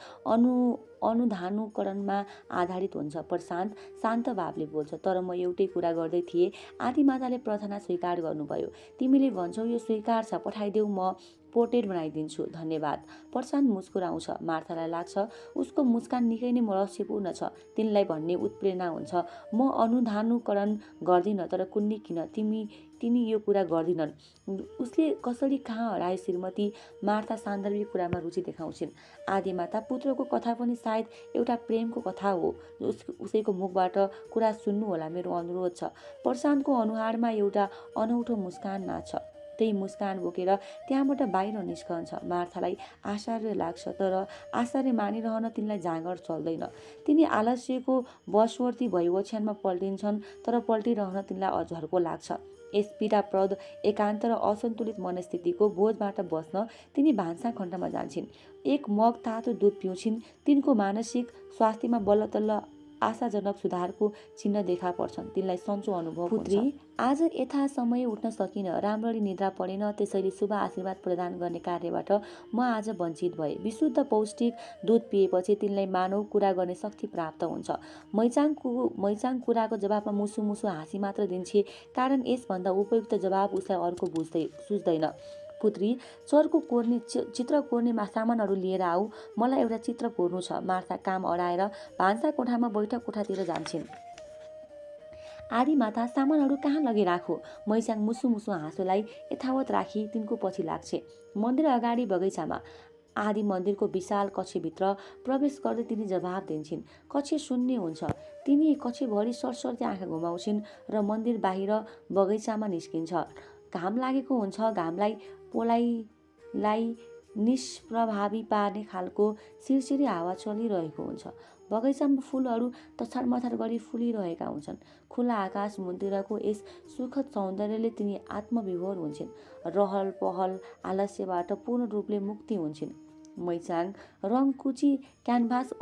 अनुधानुकरणमा आधारित हुन्छ। प्रशान्त शान्त भावले बोल्छ। तर म एउटै कुरा गर्दै थिएँ। आदिमाताले प्रार्थना स्वीकार गर्नुभयो। तिमीले भन्छौ यो स्वीकार छ, पठाइदेऊ, म पोर्ट्रेट बनाइदिन्छु। धन्यवाद। प्रशान्त मुस्कुराउँछ। मार्थालाई लाग्छ उसको मुस्कान निकै नै रहस्यपूर्ण छ। तिनलाई भन्ने उत्प्रेरणा हुन्छ, म अनुधानुकरण गर्दिनँ, तर कुन्नी किन तिनी यो कुरा गर्दिनन्। उसले कसरी कहाँ हराए श्रीमती? मार्था सान्दर्भिक कुरामा रुचि देखाउँछिन्। आदिमाता, पुत्रको कथा पनि सायद एउटा प्रेमको कथा हो। उसैको मुखबाट कुरा सुन्नु होला, मेरो अनुरोध छ। प्रशान्तको अनुहारमा एउटा अनौठो मुस्कान नाच्छ। त्यही मुस्कान बोकेर त्यहाँबाट बाहिर निस्कन्छ। मार्थालाई आश्चर्य लाग्छ, तर आश्चर्य मानिरहन तिनलाई जाँगर चल्दैन। तिनी आलस्यको वशवर्ती भई ओछ्यानमा पल्टिन्छन्, तर पल्टिरहन तिनलाई झर्को लाग्छ। यस पीडाप्रद एकान्त र असन्तुलित मनस्थितिको बोझबाट बस्न तिनी भान्सा खण्डमा जान्छन्। एक मग तातो दुध पिउँछिन्। तिनको मानसिक स्वास्थ्यमा बल्ल तल्ल आशाजनक सुधारको चिन्ह देखा पर्छन्। तिनलाई सन्चो अनुभव हुन्छ। पुत्री, आज यथा समय उठ्न सकिन, राम्ररी निद्रा परेन, त्यसैले शुभ आशीर्वाद प्रदान गर्ने कार्यबाट म आज वञ्चित भए। विशुद्ध पौष्टिक दुध पिएपछि तिनलाई मानव कुरा गर्ने शक्ति प्राप्त हुन्छ। मैचाङ कुराको जवाबमा मुसु मुसु हाँसी मात्र दिन्छे, कारण यसभन्दा उपयुक्त जवाब उसलाई अर्को सुझ्दैन। पुत्री, चर्को कोर्ने चित्र कोर्ने सामानहरू लिएर आऊ, मलाई एउटा चित्र कोर्नु छ। मार्था काम अडाएर भान्सा कोठामा बैठक कोठातिर जान्छन्। आदि माता, सामानहरू कहाँ लगे राखो? मैचाङ मुसु मुसु हाँसोलाई यथावत राखी तिनको पछि लाग्छे। मन्दिर अगाडि बगैँचामा आदि मन्दिरको विशाल कक्षभित्र प्रवेश गर्दै तिनी जवाब दिन्छन्। कक्ष शून्य हुन्छ। तिनी कक्षभरि सरसर्ती आँखा घुमाउँछिन् र मन्दिर बाहिर बगैँचामा निस्किन्छ। घाम लागेको हुन्छ। घामलाई पोलाइलाई निष्प्रभावी पार्ने खालको सिरसिरी हावा चलिरहेको हुन्छ। बगैँचामा फुलहरू तछाड मछाड गरी फुलिरहेका हुन्छन्। खुला आकाश मुन्तिरको यस सुखद सौन्दर्यले तिनी आत्मविभोर हुन्छन्। रहल पहल आलस्यबाट पूर्ण रूपले मुक्ति हुन्छन्। मैचाङ रङकुची क्यानभास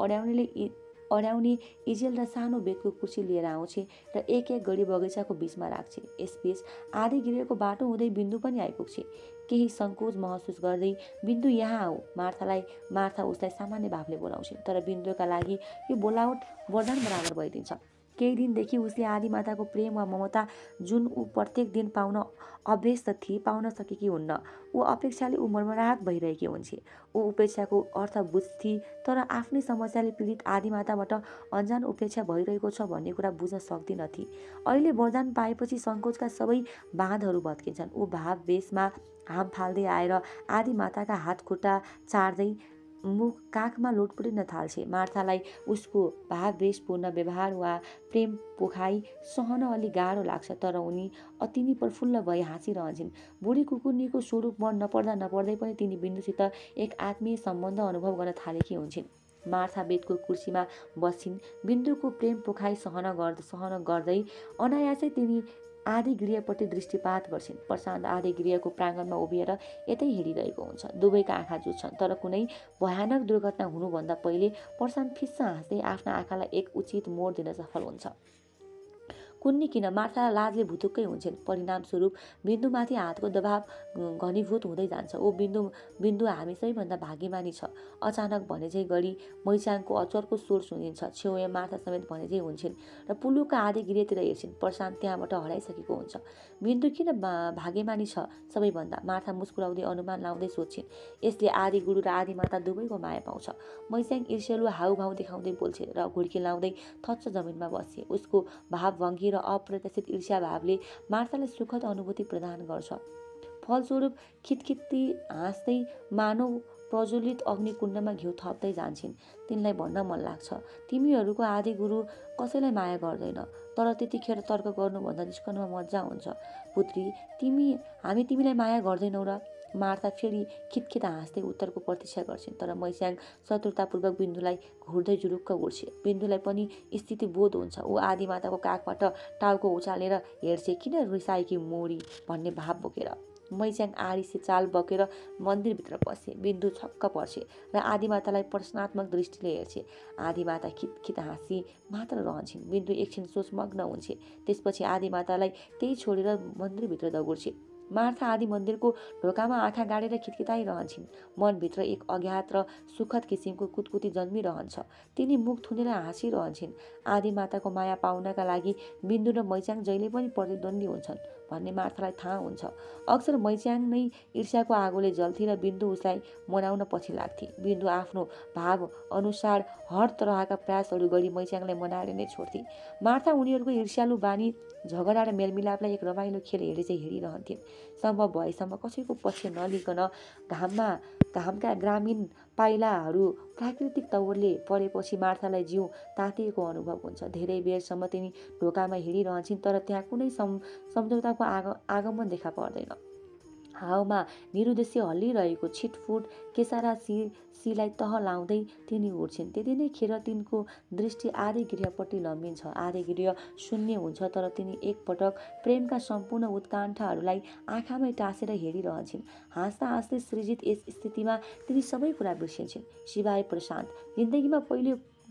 अड्याउने इजेल र सानो बेतको कुर्सी लिएर आउँछे र एक एक गरी बगैँचाको बीचमा राख्छे। यसबीच आदि गिरेको बाटो हुँदै बिन्दु पनि आइपुग्छे। केही सङ्कोच महसुस गर्दै, बिन्दु यहाँ आऊ। मार्था उसलाई सामान्य भावले बोलाउँछे, तर बिन्दुका लागि यो बोलावट वरदान बराबर भइदिन्छ। केही दिनदेखि उसले आदिमाताको प्रेम वा ममता जुन ऊ प्रत्येक दिन पाउन अभ्यस्त थिए, पाउन सकेकी हुन्न। ऊ अपेक्षाले ऊ मर्मराहत भइरहेकी हुन्छे। ऊ उपेक्षाको अर्थ बुझ्थी, तर आफ्नै समस्याले पीडित आदिमाताबाट अन्जान उपेक्षा भइरहेको छ भन्ने कुरा बुझ्न सक्दिनथी। अहिले वरदान पाएपछि सङ्कोचका सबै बाँधहरू भत्किन्छन्। ऊ भाववेशमा हाम फाल्दै आएर आदिमाताका हात खुट्टा चाड्दै मुख काखमा लोटपुटिन थाल्छे। मार्थालाई उसको भाववेशपूर्ण व्यवहार वा प्रेम पोखाइ सहन अलि गाह्रो लाग्छ, तर उनी अति नै प्रफुल्ल भई हाँसिरहन्छन्। बुढी कुकुर्नीको स्वरूप मन नपर्दै पनि तिनी बिन्दुसित एक आत्मीय सम्बन्ध अनुभव गर्न थालेकी हुन्छन्। मार्था बेदको कुर्सीमा बस्छिन्। बिन्दुको प्रेम पोखाइ सहन गर्दै अनायासै तिनी आदि गृहपट्टि दृष्टिपात गर्छिन्। प्रशान्त आदि गृहको प्राङ्गणमा उभिएर यतै हिँडिरहेको हुन्छ। दुवैका आँखा जुझ्छन्, तर कुनै भयानक दुर्घटना हुनुभन्दा पहिले प्रशान्त फिस्स हाँस्दै आफ्ना आँखालाई एक उचित मोड दिन सफल हुन्छ। कुन्नी किन? मार्थालाई लाजले भुतुक्कै हुन्छन्। परिणामस्वरूप बिन्दुमाथि हातको दबाव घनीभूत हुँदै जान्छ। ओ बिन्दु हामी सबैभन्दा भाग्यमानी छ। अचानक भनेझै गरी मैचाङको अचरको स्वर सुनिन्छ। छेउमा मार्था समेत भनेझै हुन्छन् र पुलुका आदि गृहतिर हेर्छिन्। प्रशान्त त्यहाँबाट हराइसकेको हुन्छ। बिन्दु किन भाग्यमानी छ सबैभन्दा? मार्था मुस्कुराउँदै अनुमान लाउँदै सोध्छिन्। यसले आदि गुरु र आदि माता दुवैको माया पाउँछ। मैचाङ ईर्ष्यालु हाउभाउ देखाउँदै बोल्छे र घुड्की लाउँदै थच्च जमिनमा बस्छे। उसको भावभङ्गी र अप्रत्याशित ईर्ष्या भावले मार्थालाई सुखद अनुभूति प्रदान गर्छ। फलस्वरूप खितखिती हाँस्दै मानव प्रज्वलित अग्निकुण्डमा घिउ थप्दै जान्छन्। तिनलाई भन्न मन लाग्छ, तिमीहरूको आदि गुरु कसैलाई माया गर्दैन, तर त्यतिखेर तर्क गर्नुभन्दा निस्कनुमा मजा हुन्छ। पुत्री, हामी तिमीलाई माया गर्दैनौ र? मार्था फेरि खितखित हाँस्दै उत्तरको प्रतीक्षा गर्छिन्, तर मैचाङ शत्रुतापूर्वक बिन्दुलाई घुर्दै जुरुक्क उठ्छे। बिन्दुलाई पनि स्थिति बोध हुन्छ। ऊ आदिमाताको काखबाट टाउको उचालेर हेर्छे, किन रिसाएकी मोरी भन्ने भाव बोकेर। मैचाङ आरिसे चाल बोकेर मन्दिरभित्र पस्छे। बिन्दु छक्क पर्छे र आदिमातालाई प्रश्नात्मक दृष्टिले हेर्छे। आदिमाता खितखित हाँसी मात्र रहन्छन्। बिन्दु एकछिन सोचमग्न हुन्छे। त्यसपछि आदिमातालाई त्यही छोडेर मन्दिरभित्र दगुर्छे। मार्था आदि मन्दिरको ढोकामा आँखा गाडेर खिटखिटाइरहन्छन्। मनभित्र एक अज्ञात र सुखद किसिमको कुतकुती जन्मिरहन्छ। तिनी मुख थुनेर हाँसिरहन्छन्। आदिमाताको माया पाउनका लागि बिन्दु र मैचाङ जहिले पनि प्रतिद्वन्दी हुन्छन् भन्ने मार्थालाई थाहा हुन्छ। अक्सर मैचाङ नै ईर्ष्याको आगोले जल्थी र बिन्दु उसलाई मनाउन पछि लाग्थे। बिन्दु आफ्नो भाव अनुसार हर तरहका प्रयासहरू गरी मैचाङलाई मनाएर नै छोड्थे। मार्था उनीहरूको ईर्ष्यालु बानी, झगडा र मेलमिलापलाई एक रमाइलो खेल हेरे चाहिँ हेरिरहन्थिन्। सम्भव भएसम्म कसैको पक्ष नलिकन घामका ग्रामीण पाइलाहरू प्राकृतिक तवरले परेपछि मार्थालाई जिउ तातिएको अनुभव हुन्छ। धेरै बेरसम्म तिनी ढोकामा हिँडिरहन्छन्, तर त्यहाँ कुनै सम्झौताको आगमन देखा पर्दैन। हावामा निरुद्देश्य हल्लिरहेको छिटफुट केसारा सीलाई तह लाउँदै तिनी उठ्छिन्। त्यति नै खेर तिनको दृष्टि आधी गृहपट्टि लम्बिन्छ। आधी गृह शून्य हुन्छ, तर तिनी एकपटक प्रेमका सम्पूर्ण उत्कण्ठाहरूलाई आँखामै टाँसेर हेरिरहन्छन्। हाँस्दा हाँस्दै सृजित यस स्थितिमा तिनी सबै कुरा बिर्सिन्छन्, सिवाय प्रशान्त। जिन्दगीमा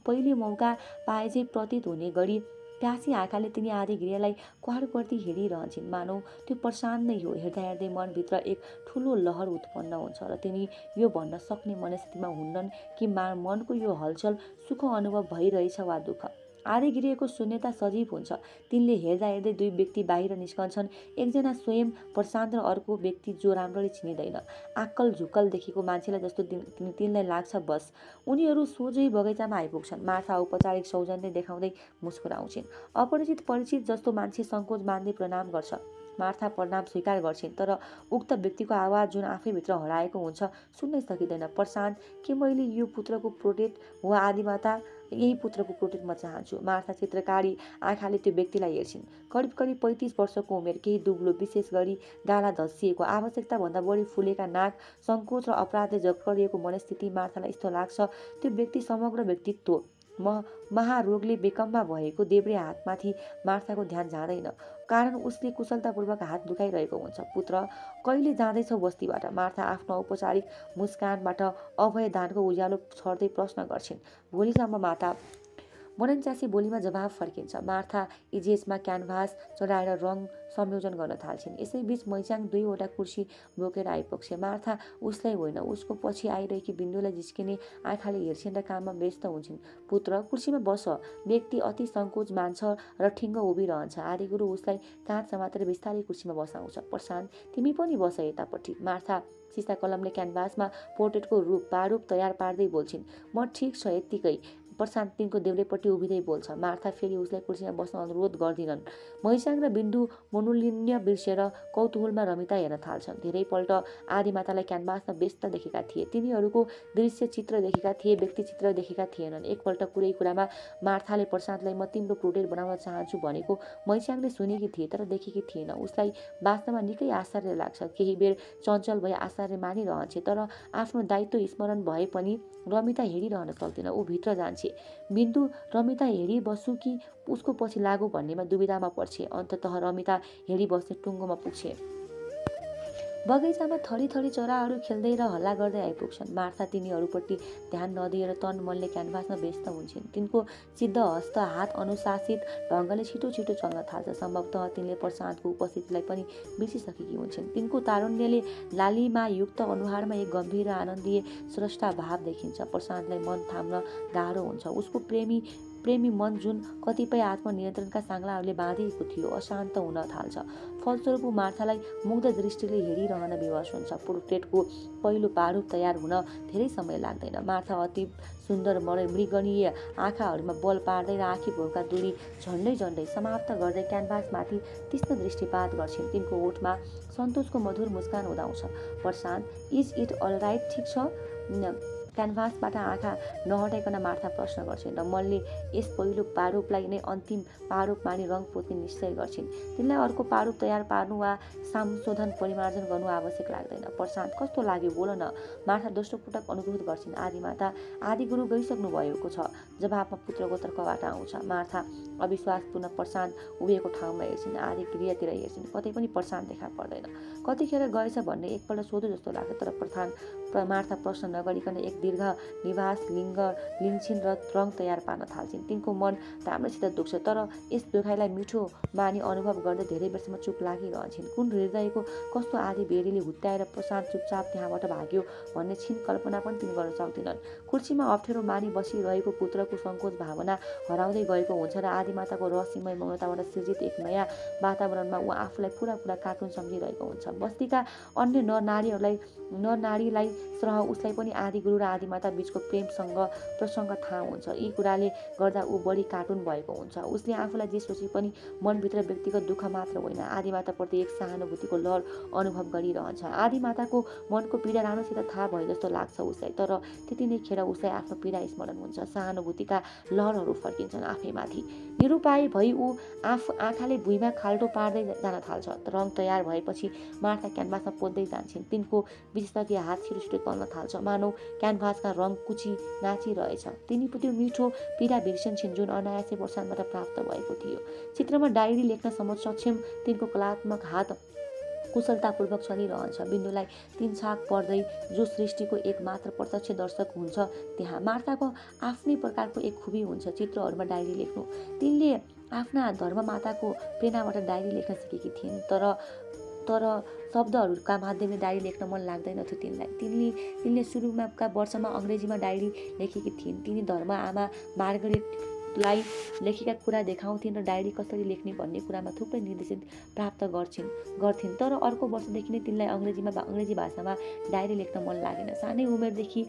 पहिले मौका पाएझै प्रतीत हुने गरी प्यासी आँखाले तिनी आधी गृहलाई क्वारप्रति हेरिरहन्छन्, मानौ त्यो प्रशान्त नै हो। हेर्दा हेर्दै मनभित्र एक ठुलो लहर उत्पन्न हुन्छ र तिनी यो भन्न सक्ने मनस्थितिमा हुन्नन् कि मनको यो हलचल सुख अनुभव भइरहेछ वा दुःख। आधी गृहको शून्यता सजीव हुन्छ। तिनले हेर्दा हेर्दै दुई व्यक्ति बाहिर निस्कन्छन्। एकजना स्वयं प्रशान्त र अर्को व्यक्ति जो राम्ररी चिनिँदैन, आक्कल झुक्कल देखेको मान्छेलाई जस्तो तिनलाई लाग्छ। बस उनीहरू सोझै बगैँचामा आइपुग्छन्। मार्था औपचारिक सौजन्य देखाउँदै मुस्कुराउँछिन्। अपरिचित परिचित जस्तो मान्छे सङ्कोच मान्दै प्रणाम गर्छ। मार्था प्रणाम स्वीकार गर्छिन्, तर उक्त व्यक्तिको आवाज जुन आफैभित्र हराएको हुन्छ सुन्नै सकिँदैन। प्रशान्त, के मैले यो पुत्रको प्रोटेट हो? आदिमाता, यही पुत्रको प्रोटेट म चाहन्छु। मार्था चित्रकारी आँखाले त्यो व्यक्तिलाई हेर्छिन्। करिब 35 वर्षको उमेर, केही दुब्लो, विशेष गरी गाला धस्सिएको, आवश्यकताभन्दा बढी फुलेका नाक, सङ्कोच र अपराधले जक्करिएको मनस्थिति। मार्थालाई यस्तो लाग्छ त्यो व्यक्ति समग्र व्यक्तित्व महारोगले बेकम्मा भएको देब्रे हातमाथि मार्थाको ध्यान जाँदैन, कारण उसले कुशलतापूर्वक हात दुखाइरहेको हुन्छ। पुत्र, कहिले जाँदैछौ बस्तीबाट? मार्था आफ्नो औपचारिक मुस्कानबाट अभयदानको उज्यालो छर्दै प्रश्न गर्छिन्। भोलिसम्म माता। 49 बोलीमा जवाफ फर्किन्छ। मार्था इजेसमा क्यानभास चढाएर रङ संयोजन गर्न थाल्छिन्। यसैबीच मैचाङ 2वटा कुर्सी बोकेर आइपुग्छे। मार्था उसलाई होइन, उसको पछि आइरहेकी बिन्दुलाई जिस्किने आँखाले हेर्छिन् र काममा व्यस्त हुन्छन्। पुत्र, कुर्सीमा बस। व्यक्ति अति सङ्कोच मान्छ र ठिङ्ग उभिरहन्छ। आदिगुरु उसलाई काँध समातेर बिस्तारै कुर्सीमा बसाउँछ। प्रशान्त, तिमी पनि बस यतापट्टि। मार्था सिसा कलमले क्यानभासमा पोर्ट्रेटको प्रारूप तयार पार्दै बोल्छिन्। म ठिक छ, यत्तिकै। प्रशान्त तिनको देब्रेपट्टि उभिँदै बोल्छ। मार्था फेरि उसलाई कुर्सीमा बस्न अनुरोध गर्दिनन्। मैचाङ र बिन्दु मनोलिन्य बिर्सेर कौतूहलमा रमिता हेर्न थाल्छन्। धेरैपल्ट आदिमातालाई क्यानभासमा व्यस्त देखेका थिए। तिनीहरूको दृश्य चित्र देखेका थिए, व्यक्तिचित्र देखेका थिएनन्। एकपल्ट कुरै कुरामा मार्थाले प्रशान्तलाई म तिम्रो प्रोटेट बनाउन चाहन्छु भनेको मैचाङले सुनेकी थिए, तर देखेकी थिएन। उसलाई वास्तवमा निकै आश्चर्य लाग्छ। केही बेर चञ्चल भई आश्चर्य मानिरहन्छे, तर आफ्नो दायित्व स्मरण भए पनि रमिता हेरिरहन सक्दैन। ऊ भित्र जान्छे। बिन्दु रमिता हेरिबस्छु कि उसको पछि लागु भन्नेमा दुविधामा पर्छे। अन्ततः रमिता हेरिबस्ने टुङ्गोमा पुग्छे। बगैँचामा थरी चराहरू खेल्दै र हल्ला गर्दै आइपुग्छन्। मार्था तिनीहरूपट्टि ध्यान नदिएर तन मनले क्यानभासमा व्यस्त हुन्छन्। तिनको सिद्ध हस्त हात अनुशासित ढङ्गले छिटो चल्न थाल्छ। सम्भवतः तिनले प्रशान्तको उपस्थितिलाई पनि बिर्सिसकेकी हुन्छन्। तिनको तारुण्यले लालिमायुक्त अनुहारमा एक गम्भीर र आनन्दीय स्रष्टा भाव देखिन्छ। प्रशान्तलाई मन थाम्न गाह्रो हुन्छ। उसको प्रेमी मन जुन कतिपय आत्मनियन्त्रणका साङ्लाहरूले बाँधिएको थियो अशान्त हुन थाल्छ। फलस्वरूप मार्थालाई मुग्ध दृष्टिले हेरिरहन विवश हुन्छ। पोर्ट्रेटको पहिलो प्रारूप तयार हुन धेरै समय लाग्दैन। मार्था अति सुन्दर मृगणीय आँखाहरूमा बल पार्दै र आँखी भौका दूरी झन्डै समाप्त गर्दै क्यानभासमाथि तीक्ष्ण दृष्टिपात गर्छिन्। तिनको ओठमा सन्तोषको मधुर मुस्कान उदाउँछ। प्रशान्त, इज इट अलराइट? ठिक छ? क्यानभासबाट आँखा नहटाइकन मार्था प्रश्न गर्छिन् र मनले यस पहिलो प्रारूपलाई नै अन्तिम प्रारूप मानि रङ पोत्ने निश्चय गर्छिन्। तिनलाई अर्को प्रारूप तयार पार्नु वा संशोधन परिमार्जन गर्नु आवश्यक लाग्दैन। प्रशान्त, कस्तो लाग्यो बोल न? मार्था दोस्रो पटक अनुरोध गर्छिन्। आदिमाता, आदिगुरु गइसक्नु भएको छ। जवाफमा पुत्रको तर्कबाट आउँछ। मार्था अविश्वासपूर्ण प्रशान्त उभिएको ठाउँमा हेर्छिन्। आदि गृहतिर हेर्छिन्। कतै पनि प्रशान्त देखा पर्दैन। कतिखेर गएछ भन्ने एकपल्ट सोधो जस्तो लाग्छ, तर मार्था प्रश्न नगरिकन एक दीर्घ निवास लिन्छिन् र रङ तयार पार्न थाल्छिन्। तिनको मन राम्रोसित दुख्छ, तर यस दुखाइलाई मिठो मानि अनुभव गर्दै धेरै बेरसम्म चुप लागिरहन्छन्। कुन हृदयको कस्तो आदि बेरीले हुत्याएर प्रशान्त चुपचाप त्यहाँबाट भाग्यो भन्ने छिन कल्पना पनि तिनी गर्न सक्दिनन्। कुर्सीमा अप्ठ्यारो मानि बसिरहेको पुत्रको सङ्कोच भावना हराउँदै गएको हुन्छ र आदिमाताको रहस्यमय मौनताबाट सृजित एक नयाँ वातावरणमा ऊ आफूलाई पुरा कार्टुन सम्झिरहेको हुन्छ। बस्तीका अन्य नरनारीलाई सरह उसलाई पनि आदिगुरु र आदिमाता बीचको प्रेमसँग प्रसङ्ग थाहा हुन्छ। यी कुराले गर्दा ऊ बढी कार्टुन भएको हुन्छ। उसले आफूलाई जे सोचे पनि मनभित्र व्यक्तिगत दुःख मात्र होइन, आदिमाताप्रति एक सहानुभूतिको लहर अनुभव गरिरहन्छ। आदिमाताको मनको पीडा राम्रोसित थाहा भए जस्तो लाग्छ उसलाई, तर त्यति नै खेर उसलाई आफ्नो पीडा स्मरण हुन्छ। सहानुभूति अनुभूतिका लहरहरू फर्किन्छन् आफैमाथि। निरुपाय भई ऊ आँखाले भुइँमा खाल्टो पार्दै जान थाल्छ। रङ तयार भएपछि मार्था क्यानभासमा पोत्दै जान्छन्। तिनको विशेषज्ञ हात छिटो छिटो चल्न थाल्छ, मानौ क्यानभासका रङ कुची नाचिरहेछ। तिनी त्यो मिठो पीडा बिर्सन्छन् जुन अनायासै वर्षानबाट प्राप्त भएको थियो। चित्रमा डायरी लेख्न सक्षम तिनको कलात्मक हात कुशलतापूर्वक चलिरहन्छ। बिन्दुलाई तीन छाक पर्दै जो सृष्टिको एक मात्र प्रत्यक्ष दर्शक हुन्छ त्यहाँ। मार्थाको आफ्नै प्रकारको एक खुबी हुन्छ चित्रहरूमा डायरी लेख्नु। तिनले आफ्ना धर्ममाताको प्रेरणाबाट डायरी लेख्न सिकेकी थिइन्, तर शब्दहरूका माध्यमले डायरी लेख्न मन लाग्दैनथ्यो तिनलाई। तिनले सुरुका वर्षमा अङ्ग्रेजीमा डायरी लेखेकी थिइन्। तिनी धर्म आमा मार्गरेटलाई लेखेका कुरा देखाउँथिन् र डायरी कसरी लेख्ने भन्ने कुरामा थुप्रै निर्देशन प्राप्त गर्थिन्। तर अर्को वर्षदेखि नै तिनलाई अङ्ग्रेजी भाषामा डायरी लेख्न मन लागेन। सानै उमेरदेखि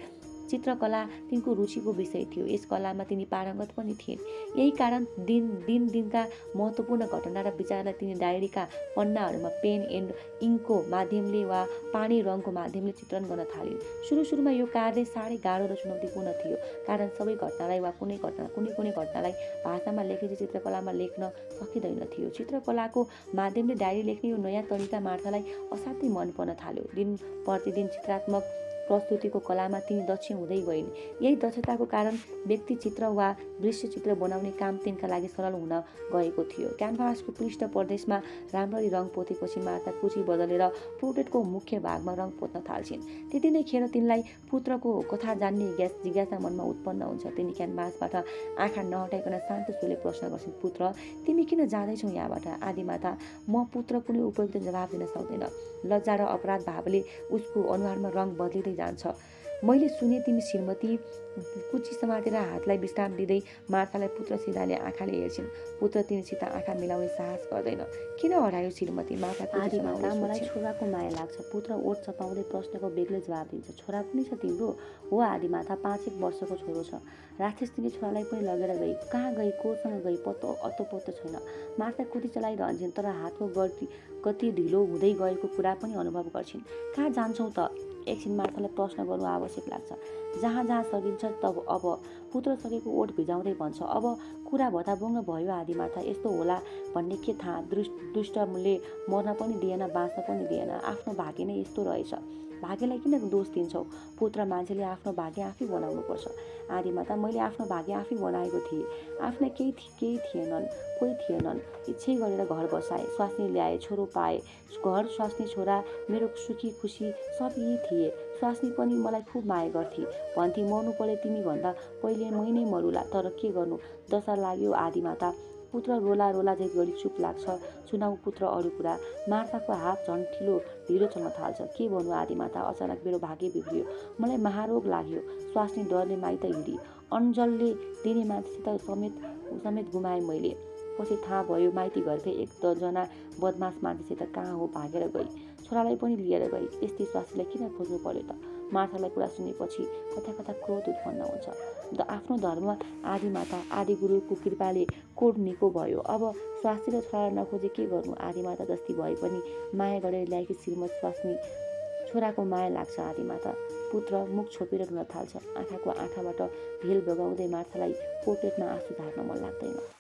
चित्रकला तिनको रुचिको विषय थियो। यस कलामा तिनी पारङ्गत पनि थिइन्। यही कारण दिनका महत्त्वपूर्ण घटना र विचारलाई तिनी डायरीका पन्नाहरूमा पेन एन्ड इङ्कको माध्यमले वा पानी रङको माध्यमले चित्रण गर्न थालिन्। सुरुमा यो कार्य साह्रै गाह्रो र चुनौतीपूर्ण थियो, कारण सबै घटनालाई वा कुनै घटनालाई भाषामा लेखेपछि चित्रकलामा लेख्न सकिँदैन थियो। चित्रकलाको माध्यमले डायरी लेख्ने यो नयाँ तरिका मार्थालाई असाध्यै मन पर्न थाल्यो। दिन प्रतिदिन चित्रात्मक प्रस्तुतिको कलामा तिनी दक्ष हुँदै गइन्। यही दक्षताको कारण व्यक्ति चित्र वा दृश्य चित्र बनाउने काम तिनका लागि सरल हुन गएको थियो। क्यानभासको पृष्ठ प्रदेशमा राम्ररी रङ पोतेपछि मार्था कुची बदलेर पोर्ट्रेटको मुख्य भागमा रङ पोत्न थाल्छिन्। त्यति नै खेर तिनलाई पुत्रको कथा जान्ने जिज्ञासा मनमा उत्पन्न हुन्छ। तिनी क्यानभासबाट आँखा नहटाइकन शान्त स्वरले प्रश्न गर्छिन्, पुत्र तिमी किन जाँदैछौ यहाँबाट? आदिमाता म पुत्र कुनै उपयुक्त जवाब दिन सक्दैन। लज्जा र अपराध भावले उसको अनुहारमा रङ बदलिँदै जान्छ। मैले सुने तिमी श्रीमती कुची समातेर हातलाई विश्राम दिँदै मार्थालाई पुत्र सिधाले आँखाले हेर्छिन्। पुत्र तिनीसित आँखा मिलाउने साहस गर्दैन। किन हरायो श्रीमती? आदिमाता मलाई छोराको माया लाग्छ। पुत्र ओठ चपाउँदै प्रश्नको बेग्लै जवाब दिन्छ। छोरा पनि छ तिम्रो? हो आदिमाता, 5-1 वर्षको छोरो छ। राक्षस तिनी छोरालाई पनि लगेर गई। कहाँ गई, कोसँग गई अत्तो छैन। मार्था कुटी चलाइरहन्छन्, तर हातको गति ढिलो हुँदै गएको कुरा पनि अनुभव गर्छिन्। कहाँ जान्छौ त? एकछिन मार्थालाई प्रश्न गर्नु आवश्यक लाग्छ। जहाँ सकिन्छ तब। अब पुत्र सकेको ओठ भिजाउँदै भन्छ, अब कुरा भताभुङ्ग भयो आदिमाता। यस्तो होला भन्ने के थाहा? दुष्टले मर्न पनि दिएन, बाँच्न पनि दिएन। आफ्नो भाग्य नै यस्तो रहेछ। भाग्यलाई किन दोष दिन्छौ? पुत्र मान्छेले आफ्नो भाग्य आफै बनाउनुपर्छ। आदिमाता मैले आफ्नो भाग्य आफै बनाएको थिएँ। आफ्ना केही थिएनन्, कोही थिएनन्। इच्छै गरेर घर बसाए, स्वास्नी ल्याए, छोरो पाए। घर, स्वास्नी, छोरा, मेरो सुखी खुसी सब यही थिए। स्वास्नी पनि मलाई खुब माया गर्थी। भन्थे मर्नु परे तिमी भन्दा पहिले मै नै मरुला। तर के गर्नु, दशा लाग्यो आदिमाता। पुत्र रोला झै गरी चुप लाग्छ। सुनाउ पुत्र अरू कुरा। मार्थाको हात झन् ढिलो चल्न थाल्छ। के भन्नु आदिमाता, अचानक मेरो भाग्य बिग्रियो। मलाई महारोग लाग्यो। स्वास्नी डरले माइत हिँडी। अन्जलले दिने मान्छेसित समेत गुमाएँ मैले। पछि थाहा भयो माइती घरकै 1-2जना बदमास मान्छेसित कहाँ हो भागेर गई। छोरालाई पनि लिएर गई। यस्तै स्वास्नीलाई किन खोज्नु पर्यो त? मार्थालाई कुरा सुनेपछि कता क्रोध उत्पन्न हुन्छ। आफ्नो धर्म आदिमाता आदिगुरुको कृपाले कोड निको भयो। अब स्वास्नी र छोरालाई नखोजे के गर्नु? आदिमाता जस्ती भए पनि माया गरेर ल्याएकी श्रीमती स्वास्नी छोराको माया लाग्छ आदिमाता। पुत्र मुख छोपेर रुन थाल्छ। आँखाबाट भेल बगाउँदै मार्थालाई पोर्ट्रेटमा आँसु झार्न मन लाग्दैन।